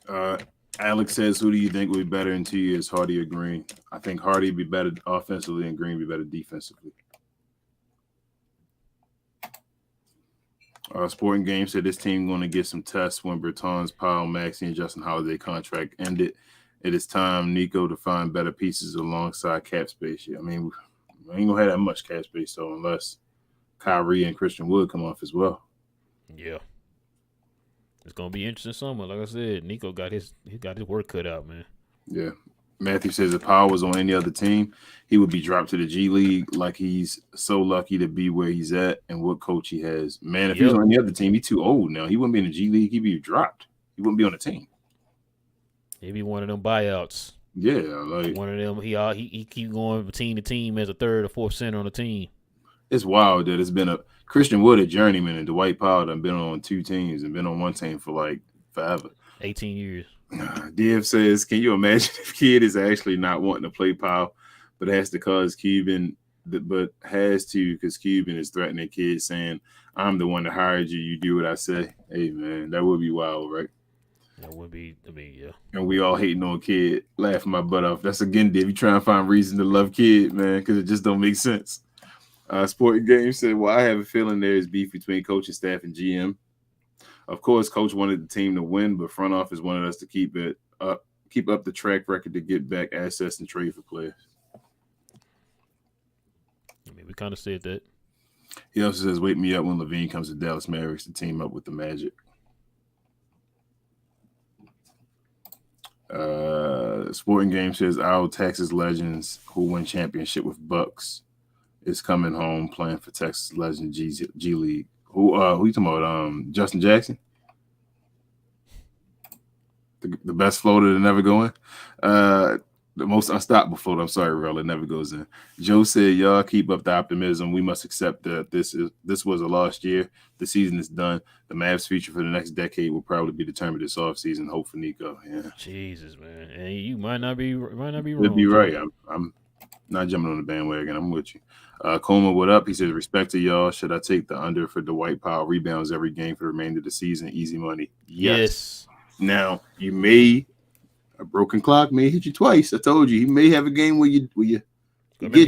man. Alex says, who do you think will be better in 2 years, Hardy or Green? I think Hardy would be better offensively and Green would be better defensively. Sporting Game said this team going to get some tests when Bertans, Powell, Maxey, and Justin Holiday contract ended. It is time, Nico, to find better pieces alongside cap space. I mean, we ain't going to have that much cap space, though, unless Kyrie and Christian Wood come off as well. Yeah. It's going to be interesting summer. Like I said, Nico got his work cut out, man. Yeah. Matthew says if Powell was on any other team, he would be dropped to the G League. Like, he's so lucky to be where he's at and what coach he has. Man, if he was on any other team, he's too old now. He wouldn't be in the G League. He'd be dropped. He wouldn't be on the team. He'd be one of them buyouts. Yeah, like one of them. He keep going from team to team as a third or fourth center on the team. It's wild that it's been a Christian Wood, a journeyman, and Dwight Powell done been on two teams and been on one team for like forever. 18 years. Div says, can you imagine if Kid is actually not wanting to play Powell, but has to because Cuban is threatening Kid, saying, I'm the one that hired you. You do what I say. Hey, man, that would be wild, right? That would be, I mean, yeah. And we all hating on Kid, laughing my butt off. That's again, Div, you trying to find reason to love Kid, man, because it just don't make sense. Sporting Game said, well, I have a feeling there is beef between coaching staff and GM. Of course, coach wanted the team to win, but front office wanted us to keep up the track record to get back assets and trade for players. I mean, we kind of said that. He also says, wake me up when Levine comes to Dallas Mavericks to team up with the Magic. Sporting Game says, our Texas legends who win championship with Bucks is coming home playing for Texas Legend G League. Who you talking about? Justin Jackson? The best floater to never go in? The most unstoppable floater. I'm sorry, Rel, it never goes in. Joe said, y'all keep up the optimism. We must accept that this was a lost year. The season is done. The Mavs' future for the next decade will probably be determined this offseason. Hope for Nico. Yeah. Jesus, man. And you might not be wrong. You'd be right. I'm not jumping on the bandwagon. I'm with you. Coma, what up? He says, respect to y'all. Should I take the under for Dwight Powell rebounds every game for the remainder of the season? Easy money. Yes. Now, a broken clock may hit you twice. I told you. He may have a game where you he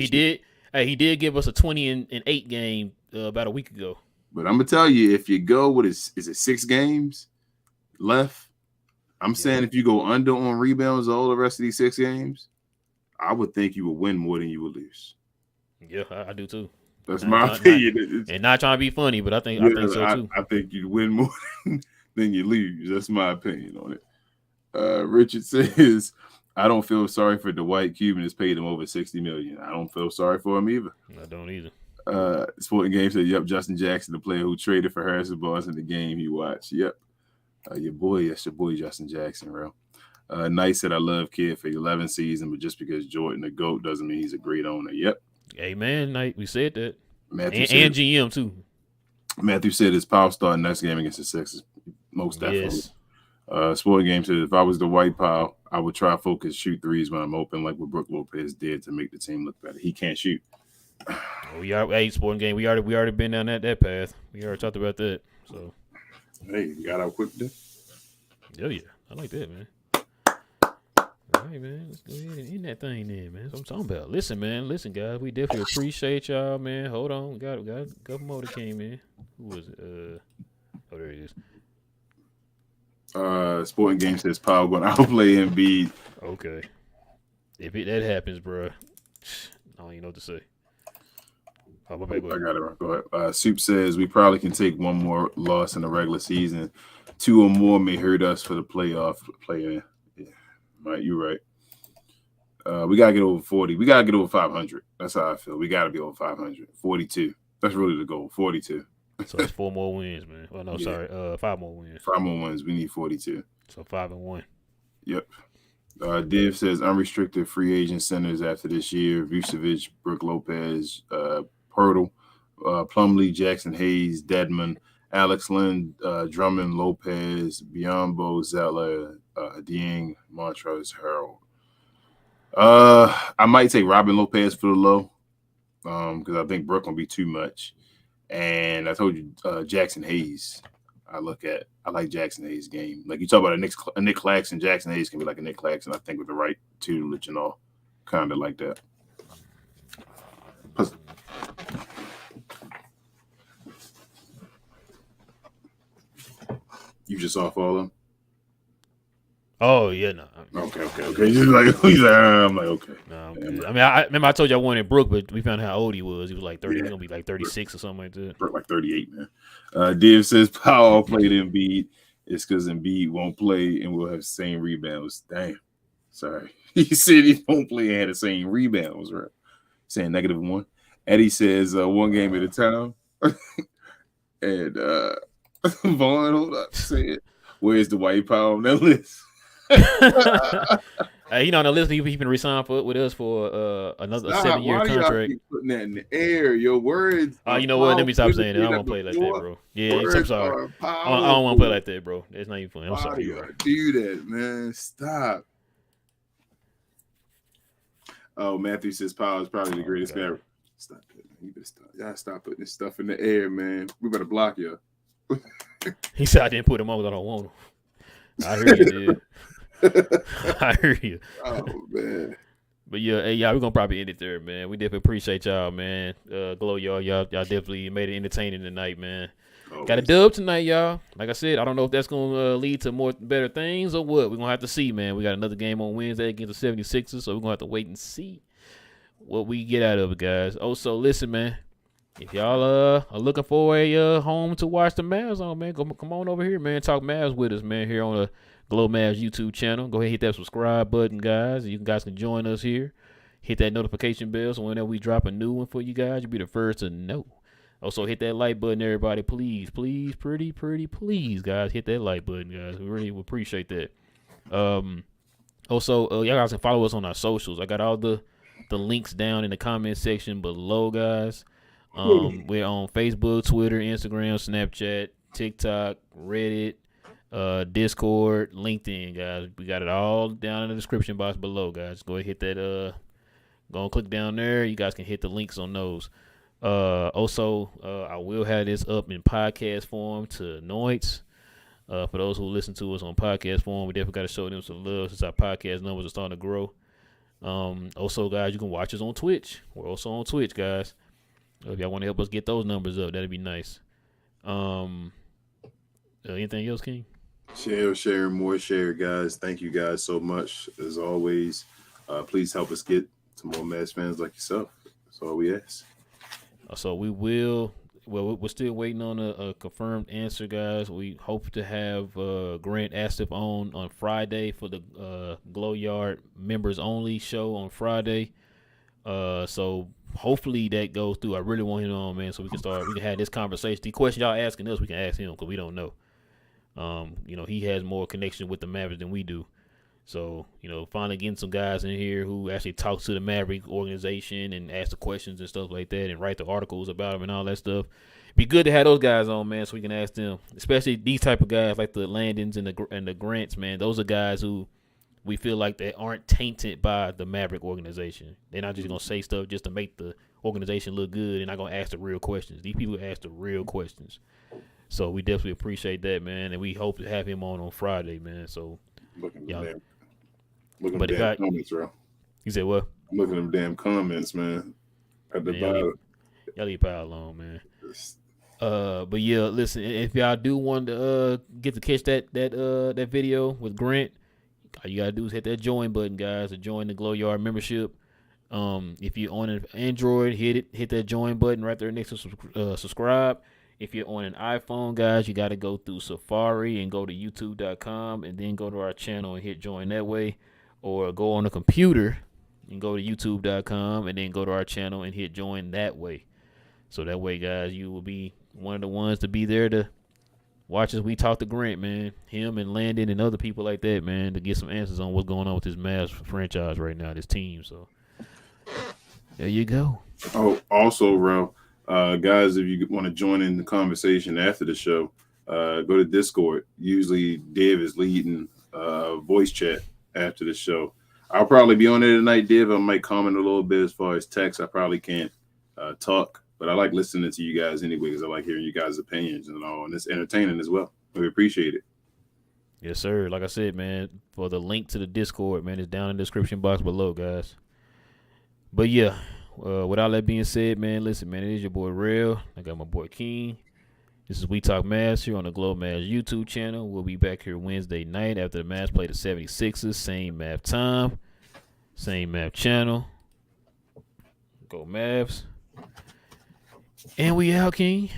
did. Hey, he did give us a 20 and 8 game about a week ago. But I'm gonna tell you, if you go with is it 6 games left? I'm saying if you go under on rebounds all the rest of these 6 games, I would think you would win more than you would lose. Yeah, I do too. That's my opinion. And not trying to be funny, but I think so too. I think you win more than you lose. That's my opinion on it. Richard says, I don't feel sorry for Dwight. Cuban has paid him over $60 million. I don't feel sorry for him either. I don't either. Sporting Game said, yep, Justin Jackson, the player who traded for Harrison Barnes in the game he watched. Yep. That's your boy, Justin Jackson, real. Knight said, I love Kid for 11 season, but just because Jordan the GOAT doesn't mean he's a great owner. Yep. Amen, Knight. We said that. And GM, too. Matthew said his power start next game against the Sixers. Most definitely. Yes. Sporting Game said, if I was the White Powell, I would try focus, shoot threes when I'm open, like what Brook Lopez did to make the team look better. He can't shoot. Sporting Game. We already been down that path. We already talked about that. So, hey, you got out quick today. Yeah, I like that, man. All right, man. Let's go ahead and end that thing then, man. That's what I'm talking about. Listen, guys. We definitely appreciate y'all, man. Hold on, we got a couple more that came in. Who was it? Oh, there it is. Sporting Game says Powell going to outplay Embiid. Okay. If that happens, bro, I don't even know what to say. I got it. Go ahead. Soup says we probably can take one more loss in the regular season. 2 or more may hurt us for the playoff play-in. Yeah, Mike, you're right. We gotta get over 40. We gotta get over 500. That's how I feel. We gotta be over 500. 42. That's really the goal. 42. So it's 4 more wins, man. Well, no, sorry. 5 more wins. 5 more wins. We need 42. So 5-1. Yep. Div says unrestricted free agent centers after this year: Vucevic, Brook Lopez, Pirtle, Plumlee, Jackson Hayes, Dedmon, Alex Lynn, Drummond, Lopez, Biyombo, Zeller, Dieng, Montrezl Harrell. I might take Robin Lopez for the low because I think Brook will be too much. And I told you Jackson Hayes. I like Jackson Hayes' game. Like you talk about a Nick Claxton, Jackson Hayes can be like a Nick Claxton, I think, with the right tutelage and all. Kind of like that. You just off all of them? Oh, yeah, no. Okay. He's like, I'm like, okay. No, I'm good. I mean, I remember I told you I wanted Brook, but we found how old he was. He was like 30. He's going to be like 36 or something like that. Brook like 38, man. Div says Powell played Embiid. It's because Embiid won't play and we'll have the same rebounds. Damn. Sorry. He said he won't play and had the same rebounds, right? Saying -1. Eddie says 1 game at a time. And Vaughn, hold up. Say it. Where's the White Powell on that list? On the list, he's been re-signed with us for another 7-year contract. Why keep putting that in the air? Your words. You know what? Let me stop saying that. I don't want to play like that, bro. Yeah, I'm sorry. I don't want to play like that, bro. It's not even funny. I'm sorry. Why do that, man? Stop. Oh, Matthew says Powell is probably the greatest ever. Stop it, man. You better stop. Y'all stop putting this stuff in the air, man. We better block you. He said I didn't put him on because I don't want him. I heard you, dude. I heard you. Oh, man. But yeah, we're gonna probably end it there, man. We definitely appreciate y'all, man. Glow, y'all definitely made it entertaining tonight, man. Always. Got a dub tonight, y'all. Like I said, I don't know if that's gonna lead to more better things or what. We're gonna have to see, man. We got another game on Wednesday against the 76ers, so we're gonna have to wait and see what we get out of it, guys. Also, listen, man. If y'all are looking for a home to watch the Mavs on, man, come on over here, man. Talk Mavs with us, man, here on the Glow Mavs YouTube channel. Go ahead and hit that subscribe button, guys. You guys can join us here. Hit that notification bell so whenever we drop a new one for you guys, you'll be the first to know. Also, hit that like button, everybody. Please, pretty, please, guys. Hit that like button, guys. We really appreciate that. Also, y'all guys can follow us on our socials. I got all the links down in the comment section below, guys. We're on Facebook, Twitter, Instagram, Snapchat, TikTok, Reddit, Discord, LinkedIn, guys. We got it all down in the description box below, guys. Go ahead and hit that. Go and click down there. You guys can hit the links on those. Also, I will have this up in podcast form to Noites. For those who listen to us on podcast form, we definitely got to show them some love since our podcast numbers are starting to grow. Also, guys, you can watch us on Twitch. We're also on Twitch, guys. If y'all want to help us get those numbers up, that'd be nice. Um, anything else, King? Share, more share, guys. Thank you guys so much. As always, please help us get to more Mavs fans like yourself. That's all we ask. So we will. Well, we're still waiting on a confirmed answer, guys. We hope to have Grant Astip on Friday for the Glow Yard members only show on Friday. So hopefully that goes through. I really want him on, man, so we can have this conversation. The question y'all asking us, we can ask him because we don't know. He has more connection with the Mavericks than we do. So, finally getting some guys in here who actually talk to the Maverick organization and ask the questions and stuff like that and write the articles about them and all that stuff. Be good to have those guys on, man, so we can ask them. Especially these type of guys like the Landons and the Grants, man. Those are guys who we feel like they aren't tainted by the Maverick organization. They're not just going to say stuff just to make the organization look good and not going to ask the real questions. These people ask the real questions. So we definitely appreciate that, man, and we hope to have him on Friday, man. So, Look at them damn comments, bro. You said what? I'm looking at them damn comments, man. At the bottom. Y'all leave pile on, man. But yeah, listen, if y'all do want to get to catch that video with Grant, all you gotta do is hit that join button, guys, to join the Glow Yard membership. If you're on an Android, hit that join button right there next to subscribe. If you're on an iPhone, guys, you got to go through Safari and go to youtube.com and then go to our channel and hit join that way. Or go on a computer and go to youtube.com and then go to our channel and hit join that way. So that way, guys, you will be one of the ones to be there to watch as we talk to Grant, man. Him and Landon and other people like that, man, to get some answers on what's going on with this Mavs franchise right now, this team. So there you go. Oh, also, Ro, guys, if you want to join in the conversation after the show, go to Discord. Usually Dave is leading voice chat after the show. I'll probably be on there tonight, Div. I might comment a little bit as far as text. I probably can't talk, but I like listening to you guys anyway because I like hearing you guys' opinions and all, and it's entertaining as well. We appreciate it. Yes, sir. Like I said, man, for the link to the Discord, man, it's down in the description box below, guys. But yeah, with all that being said, man, listen, man, it is your boy Real. I got my boy King. This is We Talk Mavs here on the Glow Mavs YouTube channel. We'll be back here Wednesday night after the Mavs play the 76ers. Same Mav time, same Mav channel. Go Mavs. And we out, King.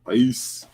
Peace.